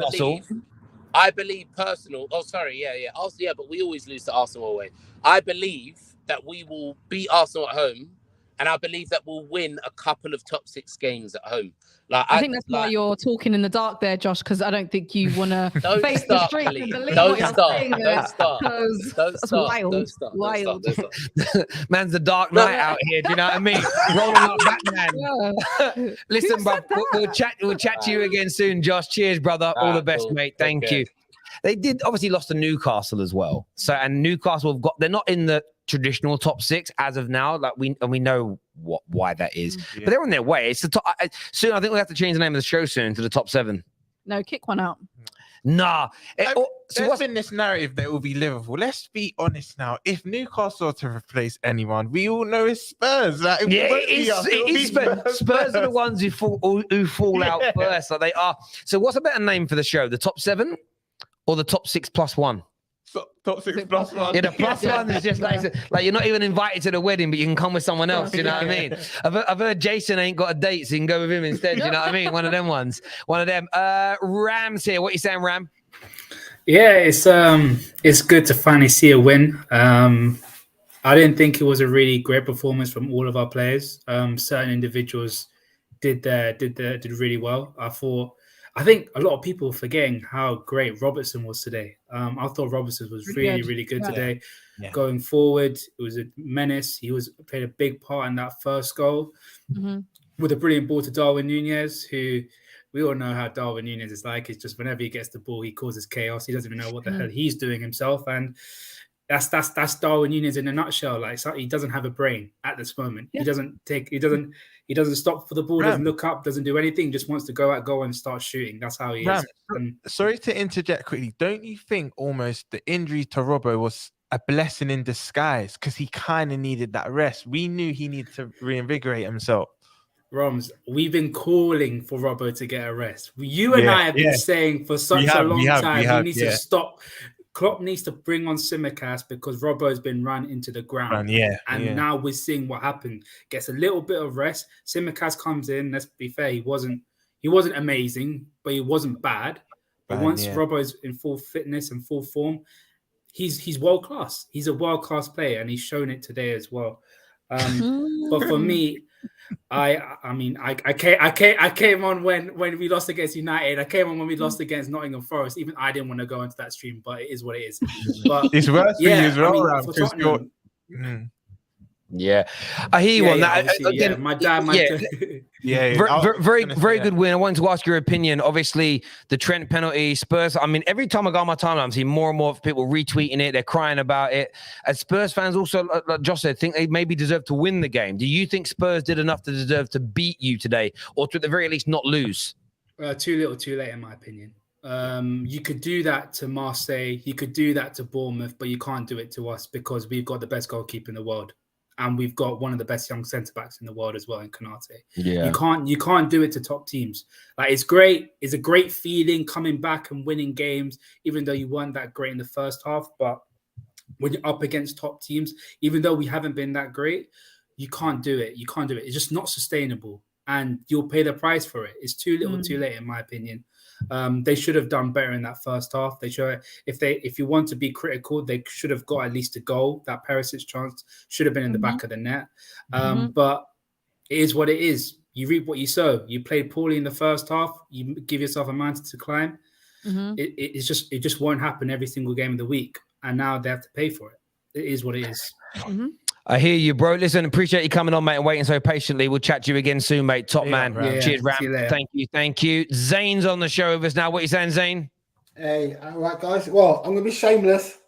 personal. Oh, sorry. Yeah, but we always lose to Arsenal away. I believe that we will beat Arsenal at home, and I believe that we'll win a couple of top 6 games at home. Like, I think that's why you're talking in the dark there, Josh, because I don't think you want to face the street. Don't start. Wild. Man's the Dark Knight out here. Do you know what I mean? Rolling up Batman. Yeah. Listen, bro, we'll chat to you again soon, Josh. Cheers, brother. All the best, mate. Thank you. They did obviously lost to Newcastle as well. So, and Newcastle they're not in the traditional top 6 as of now. Like we know why that is, but they're on their way. It's the top. Soon, I think we have to change the name of the show soon to the top 7. No, kick one out. Nah. There's been this narrative that it will be Liverpool. Let's be honest now. If Newcastle are to replace anyone, we all know it's Spurs. Like, it is Spurs. Spurs are the ones who fall out first. Like they are. So what's a better name for the show? The top 7 or the top 6 plus 1? Top 6 plus 1. Yeah, the plus 1 is just like you're not even invited to the wedding, but you can come with someone else. You know what I mean? I've heard Jason ain't got a date, so you can go with him instead. You know what I mean? One of them ones. One of them. Ram's here. What you saying, Ram? Yeah, it's good to finally see a win. I didn't think it was a really great performance from all of our players. Certain individuals did really well. I think a lot of people are forgetting how great Robertson was today. I thought Robertson was really good today. Yeah. Going forward, it was a menace. He played a big part in that first goal with a brilliant ball to Darwin Núñez, who we all know how Darwin Núñez is like. It's just whenever he gets the ball, he causes chaos. He doesn't even know what the hell he's doing himself, and that's Darwin Núñez in a nutshell. Like, he doesn't have a brain at this moment. Yeah. He doesn't stop for the ball, doesn't look up, doesn't do anything, just wants to go and start shooting. That's how he is. Sorry to interject quickly. Don't you think almost the injury to Robbo was a blessing in disguise? Because he kind of needed that rest. We knew he needed to reinvigorate himself. Roms, we've been calling for Robbo to get a rest. You and I have been saying for such a long time, he needs to stop. Klopp needs to bring on Tsimikas because Robbo's been run into the ground. Now we're seeing what happened. Gets a little bit of rest. Tsimikas comes in. Let's be fair, he wasn't amazing, but he wasn't bad. But once Robbo's in full fitness and full form, he's world class. He's a world class player, and he's shown it today as well. But for me, I came on when we lost against United. I came on when we lost against Nottingham Forest. Even I didn't want to go into that stream, but it is what it is. But it's worse for you as well. Yeah, I hear you on that. Again, my dad. Very good win. I wanted to ask your opinion. Obviously, the Trent penalty, Spurs. I mean, every time I go on my timeline, I'm seeing more and more people retweeting it. They're crying about it. As Spurs fans, also, like Josh said, think they maybe deserve to win the game. Do you think Spurs did enough to deserve to beat you today, or to at the very least not lose? Too little, too late, in my opinion. You could do that to Marseille, you could do that to Bournemouth, but you can't do it to us because we've got the best goalkeeper in the world, and we've got one of the best young centre backs in the world as well in Konate. Yeah, you can't do it to top teams. Like, it's great. It's a great feeling coming back and winning games, even though you weren't that great in the first half. But when you're up against top teams, even though we haven't been that great, you can't do it. You can't do it. It's just not sustainable, and you'll pay the price for it. It's too little, too late, in my opinion. They should have done better in that first half. They should, if you want to be critical, they should have got at least a goal. That Perisic chance should have been in the back of the net. But it is what it is. You reap what you sow. You played poorly in the first half. You give yourself a mountain to climb. It just won't happen every single game of the week. And now they have to pay for it. It is what it is. I hear you, bro. Listen, appreciate you coming on, mate, and waiting so patiently. We'll chat to you again soon, mate. Top man. Yeah, cheers, Ram. see you Thank you. Zane's on the show with us now. What are you saying, Zane? Hey, all right, guys. Well, I'm gonna be shameless.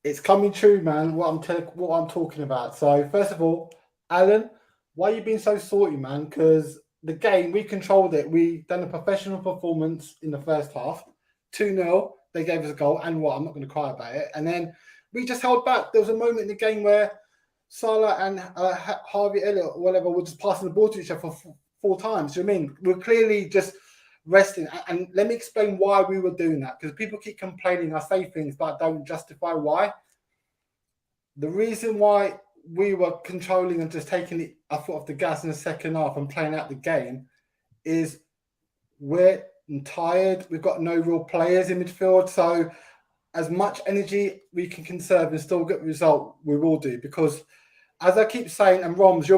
It's coming true, man. What I'm talking about. So, first of all, Alan, why are you being so salty, man? Because the game, we controlled it. We done a professional performance in the first half. 2-0. They gave us a goal, and I'm not going to cry about it. And then we just held back. There was a moment in the game where Salah and Harvey Elliott, or whatever, were just passing the ball to each other for 4 times. Do you know what I mean? We're clearly just resting. And let me explain why we were doing that, because people keep complaining. I say things, but I don't justify why. The reason why we were controlling and just taking a foot off the gas in the second half and playing out the game is we're tired. We've got no real players in midfield. So as much energy we can conserve and still get the result, we will do. Because as I keep saying, and Roms,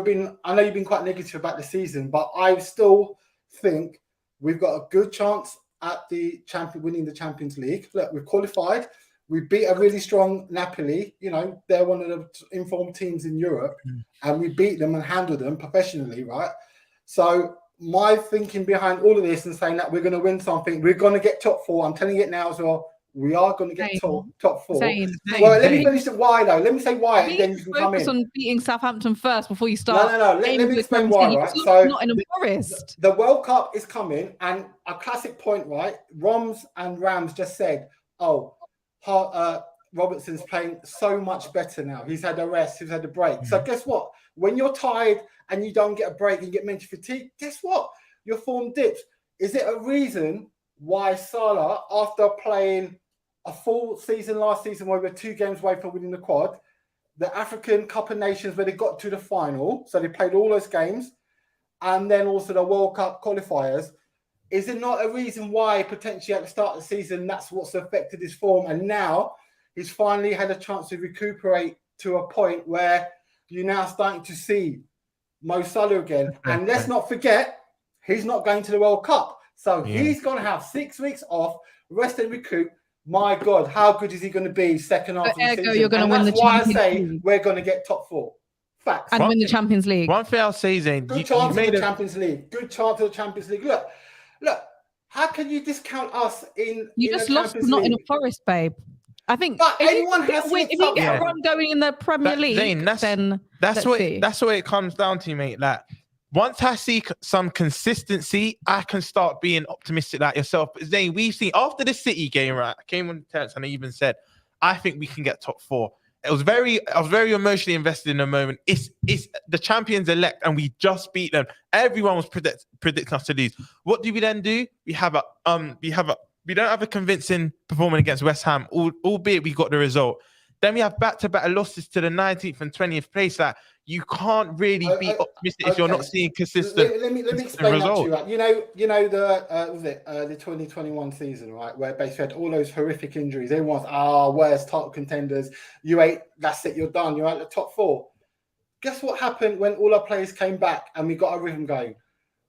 I know you've been quite negative about the season, but I still think we've got a good chance at winning the Champions League. Look, we've qualified. We beat a really strong Napoli. You know, they're one of the informed teams in Europe, and we beat them and handled them professionally, right? So my thinking behind all of this and saying that we're going to win something, we're going to get top 4. I'm telling you it now as well. We are going to get top 4. Well, let me finish it. Why though? Let me say why, and then you can come in. Focus on beating Southampton first before you start. No. Let me explain why. Right. So not in a forest. The World Cup is coming, and a classic point, right? Roms and Rams just said, "Oh, Robertson's playing so much better now. He's had a rest. He's had a break." So guess what? When you're tired and you don't get a break and get mental fatigue, guess what? Your form dips. Is it a reason why Salah, after playing a full season last season where we were 2 games away from winning the quad, the African Cup of Nations where they got to the final, so they played all those games, and then also the World Cup qualifiers, is it not a reason why potentially at the start of the season that's what's affected his form, and now he's finally had a chance to recuperate to a point where you're now starting to see Mo Salah again. And let's not forget, he's not going to the World Cup. So he's going to have 6 weeks off, rest and recoup. My God, how good is he going to be second half of the season? You're going to win the Champions League. We're going to get top 4. Facts. And win the Champions League. One thing I'll say, Zane, good chance of the Champions League. Good chance of the Champions League. Look, how can you discount us in You just lost, not in a forest, babe. I think but anyone has if you get a run going in the Premier League, Zane, then that's what it comes down to, mate. Like, once I see some consistency, I can start being optimistic like yourself. But Zane, we've seen after the City game, right? I came on the terrace and I even said, I think we can get top 4. I was very emotionally invested in the moment. It's the champions elect, and we just beat them. Everyone was predicting us to lose. What do we then do? We don't have a convincing performance against West Ham, albeit we got the result. Then we have back-to-back losses to the 19th and 20th place. That you can't really be optimistic if you're not seeing consistent. Let me explain result. that to you. Right? You know the 2021 season, right? Where basically had all those horrific injuries. Everyone's where's title contenders? That's it. You're done. You're at the top 4. Guess what happened when all our players came back and we got a rhythm going?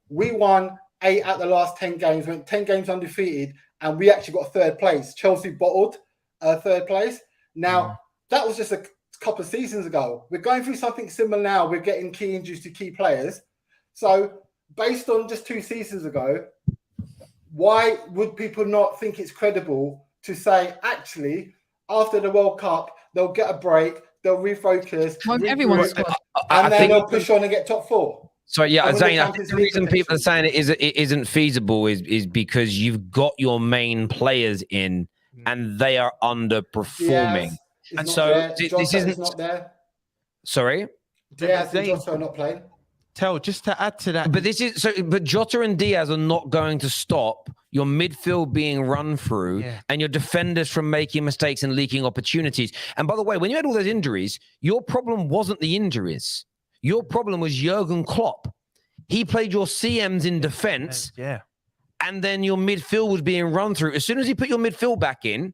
We won 8 out of the last 10 games. Went 10 games undefeated, and we actually got 3rd place. Chelsea bottled 3rd place. Now, that was just a couple of seasons ago. We're going through something similar now. We're getting key injuries to key players. So, based on just 2 seasons ago, why would people not think it's credible to say, actually, after the World Cup, they'll get a break, they'll refocus, everyone's and then they'll push on and get top 4? So yeah, and win the Zane, I think Champions the League reason people are potentially. saying it isn't feasible is because you've got your main players in and they are underperforming. Diaz is And not so there. this Jota isn't is not there. sorry. Diaz and Zane- Jota are not playing. Just to add to that, But this is so. But Jota and Diaz are not going to stop your midfield being run through and your defenders from making mistakes and leaking opportunities. And by the way, when you had all those injuries, your problem wasn't the injuries. Your problem was Jurgen Klopp. He played your CMs in defense, and then your midfield was being run through. As soon as he put your midfield back in,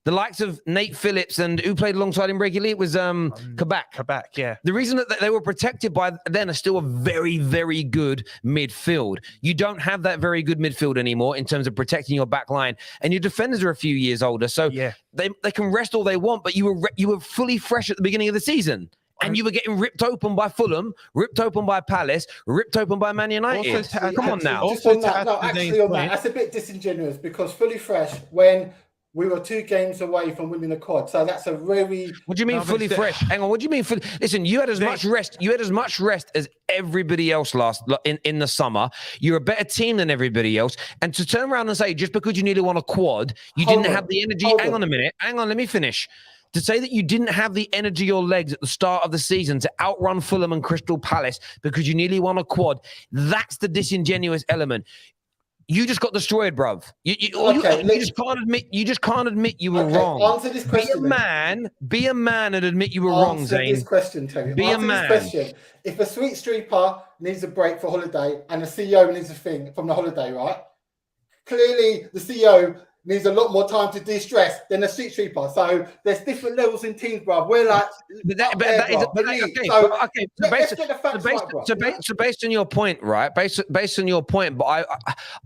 the likes of Nate Phillips and who played alongside him regularly, it was Kabak. Kabak, yeah. The reason that they were protected by then are still a very, very good midfield. You don't have that very good midfield anymore in terms of protecting your back line, and your defenders are a few years older, so they can rest all they want. But you were fully fresh at the beginning of the season. And you were getting ripped open by Fulham, ripped open by Palace, ripped open by Man United. Come on now. That's a bit disingenuous because fully fresh when we were 2 games away from winning the quad. So that's a very. What do you mean fully fresh? Hang on. What do you mean? Listen, you had as much rest. You had as much rest as everybody else in the summer. You're a better team than everybody else. And to turn around and say just because you nearly won a quad, you didn't have the energy. Hang on a minute. Hang on. Let me finish. To say that you didn't have the energy or legs at the start of the season to outrun Fulham and Crystal Palace because you nearly won a quad, that's the disingenuous element. You just got destroyed, bruv. You just can't admit you were wrong. Answer this question. Be a man and admit you were wrong, Zane. Answer this question, Terry. Be a man. This question. If a sweet streeter needs a break for holiday and the CEO needs a thing from the holiday, right? Clearly, the CEO needs a lot more time to de-stress than a street sweeper. So there's different levels in teams, bro. We're like, so based on your point, right? Based on your point, but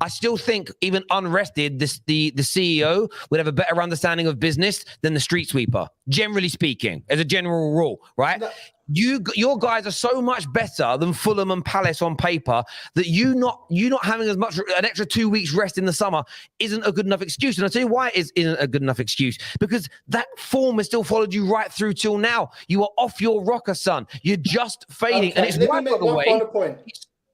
I still think even unrested, the CEO would have a better understanding of business than the street sweeper, generally speaking, as a general rule, right? No. Your guys are so much better than Fulham and Palace on paper that you not having as much an extra 2 weeks rest in the summer isn't a good enough excuse. And I'll tell you why it isn't a good enough excuse, because that form has still followed you right through till now. You are off your rocker, son. You're just fading. Okay, and it's why, by the way. Point.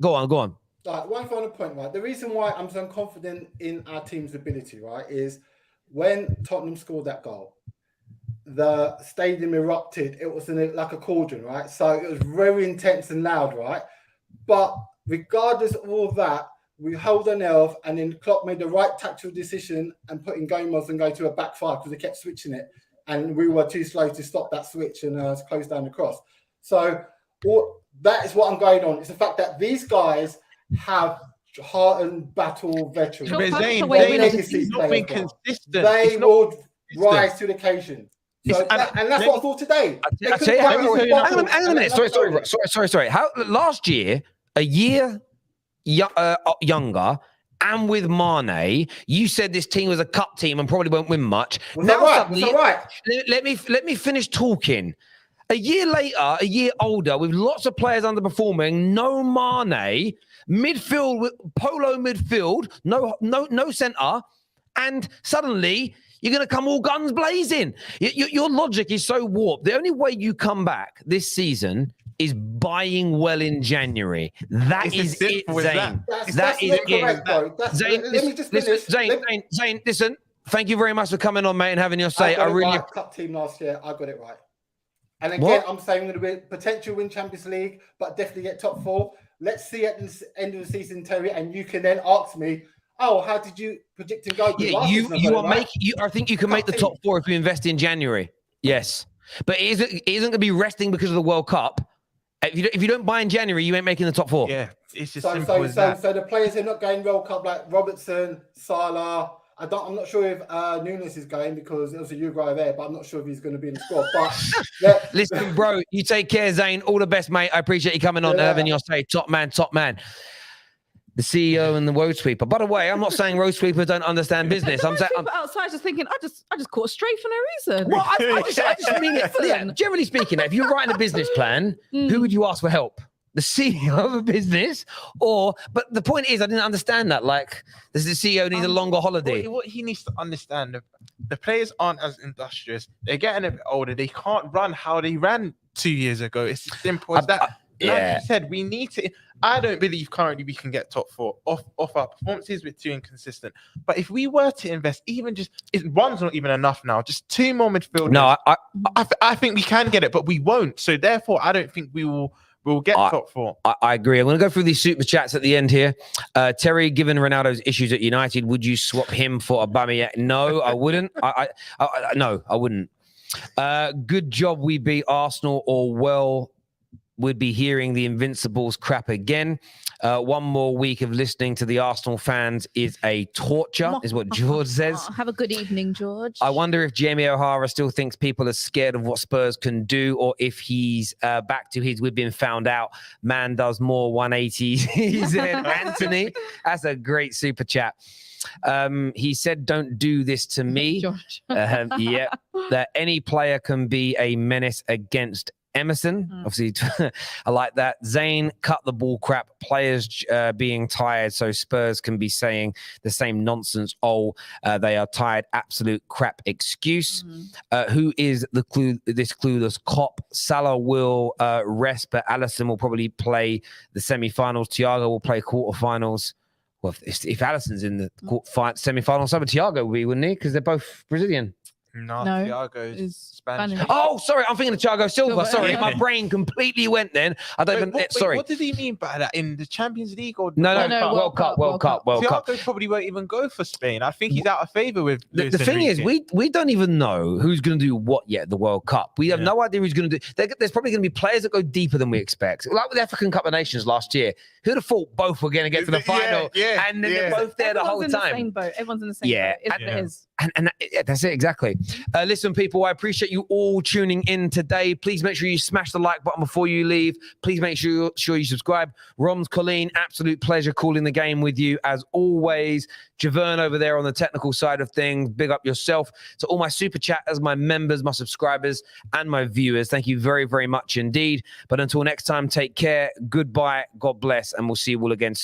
Go on. Right, one final point, right? The reason why I'm so confident in our team's ability, right, is when Tottenham scored that goal, the stadium erupted. It was like a cauldron, right? So it was very intense and loud, right? But regardless of all that, we held our nerve, and then Klopp made the right tactical decision and putting Gomez and go to a back 5 because they kept switching it, and we were too slow to stop that switch and close down the cross. So that is what I'm going on. It's the fact that these guys have heart and battle veterans. But Zane, he's not been consistent. They will rise to the occasion. So and that's what I thought today. Hang on a minute. Sorry. How last year, a year younger, and with Mane, you said this team was a cup team and probably won't win much. Let me finish talking. A year later, a year older, with lots of players underperforming, no Mane, midfield, polo midfield, no centre, and suddenly you're going to come all guns blazing. Your logic is so warped. The only way you come back this season is buying well in January. That is it, Zane. That is it. Zane, listen, thank you very much for coming on, mate, and having your say. I really cup team last year. I got it right. And again, I'm saying we're going to potentially win Champions League, but definitely get top 4. Let's see at the end of the season, Terry, and you can then ask me, oh, how did you predict and go? Yeah, I think you can make the top 4 if you invest in January. Yes, but it isn't going to be resting because of the World Cup. If you don't buy in January, you ain't making the top 4. Yeah, it's just simple as that. So the players who are not going World Cup, like Robertson, Salah. I'm not sure if Nunes is going because there was a Uruguay there, but I'm not sure if he's going to be in the squad. But listen, bro, you take care, Zane. All the best, mate. I appreciate you coming on and having your say. Top man. The CEO and the road sweeper. By the way, I'm not saying road sweepers don't understand business. I'm saying outside just thinking, I just caught straight for no reason. Well, I just mean it. Yeah, generally speaking, if you're writing a business plan, who would you ask for help? The CEO of a business, but the point is, I didn't understand that. Like, does the CEO need a longer holiday? What he needs to understand, the players aren't as industrious. They're getting a bit older. They can't run how they ran 2 years ago. It's as simple as that. like you said, we need to. I don't believe currently we can get top 4 off our performances. We're too inconsistent. But if we were to invest, even just one's not even enough now. Just 2 more midfielders. No, I think we can get it, but we won't. So therefore, I don't think we'll get top 4. I agree. I'm going to go through these super chats at the end here. Terry, given Ronaldo's issues at United, would you swap him for Aubameyang? No, I wouldn't. No, I wouldn't. Good job we beat Arsenal, or we'd be hearing the Invincibles crap again. One more week of listening to the Arsenal fans is a torture, is what George says. Have a good evening, George. I wonder if Jamie O'Hara still thinks people are scared of what Spurs can do, or if he's back to his "we've been found out, man does more 180s." He said, Anthony, that's a great super chat. He said, "Don't do this to me." George. That any player can be a menace against Emerson. Obviously, I like that. Zane, cut the ball crap. Players being tired, so Spurs can be saying the same nonsense. They are tired. Absolute crap excuse. Who is this clueless cop? Salah will rest, but Alisson will probably play the semi-finals. Thiago will play quarterfinals. Well, if Alisson's in the semi-finals, so would Thiago be, wouldn't he? Because they're both Brazilian. No, Thiago's Spanish. Oh, sorry, I'm thinking of Thiago Silva. Sorry, my brain completely went then. I don't even. Sorry. What did he mean by that? In the Champions League or no, World Cup. Thiago probably won't even go for Spain. I think he's out of favour with. The thing is, we don't even know who's going to do what yet at the World Cup. We have no idea who's going to do. There's probably going to be players that go deeper than we expect. Like with the African Cup of Nations last year, who'd have thought both were going to get to the final? And then they're both there the whole time. Everyone's in the same boat. Everyone's in the same boat. It is. And that's it, exactly. Listen, people, I appreciate you all tuning in today. Please make sure you smash the like button before you leave. Please make sure you subscribe. Roms, Colleen, absolute pleasure calling the game with you as always. Javern over there on the technical side of things. Big up yourself. To all my super chatters, my members, my subscribers, and my viewers, thank you very, very much indeed. But until next time, take care. Goodbye. God bless. And we'll see you all again soon.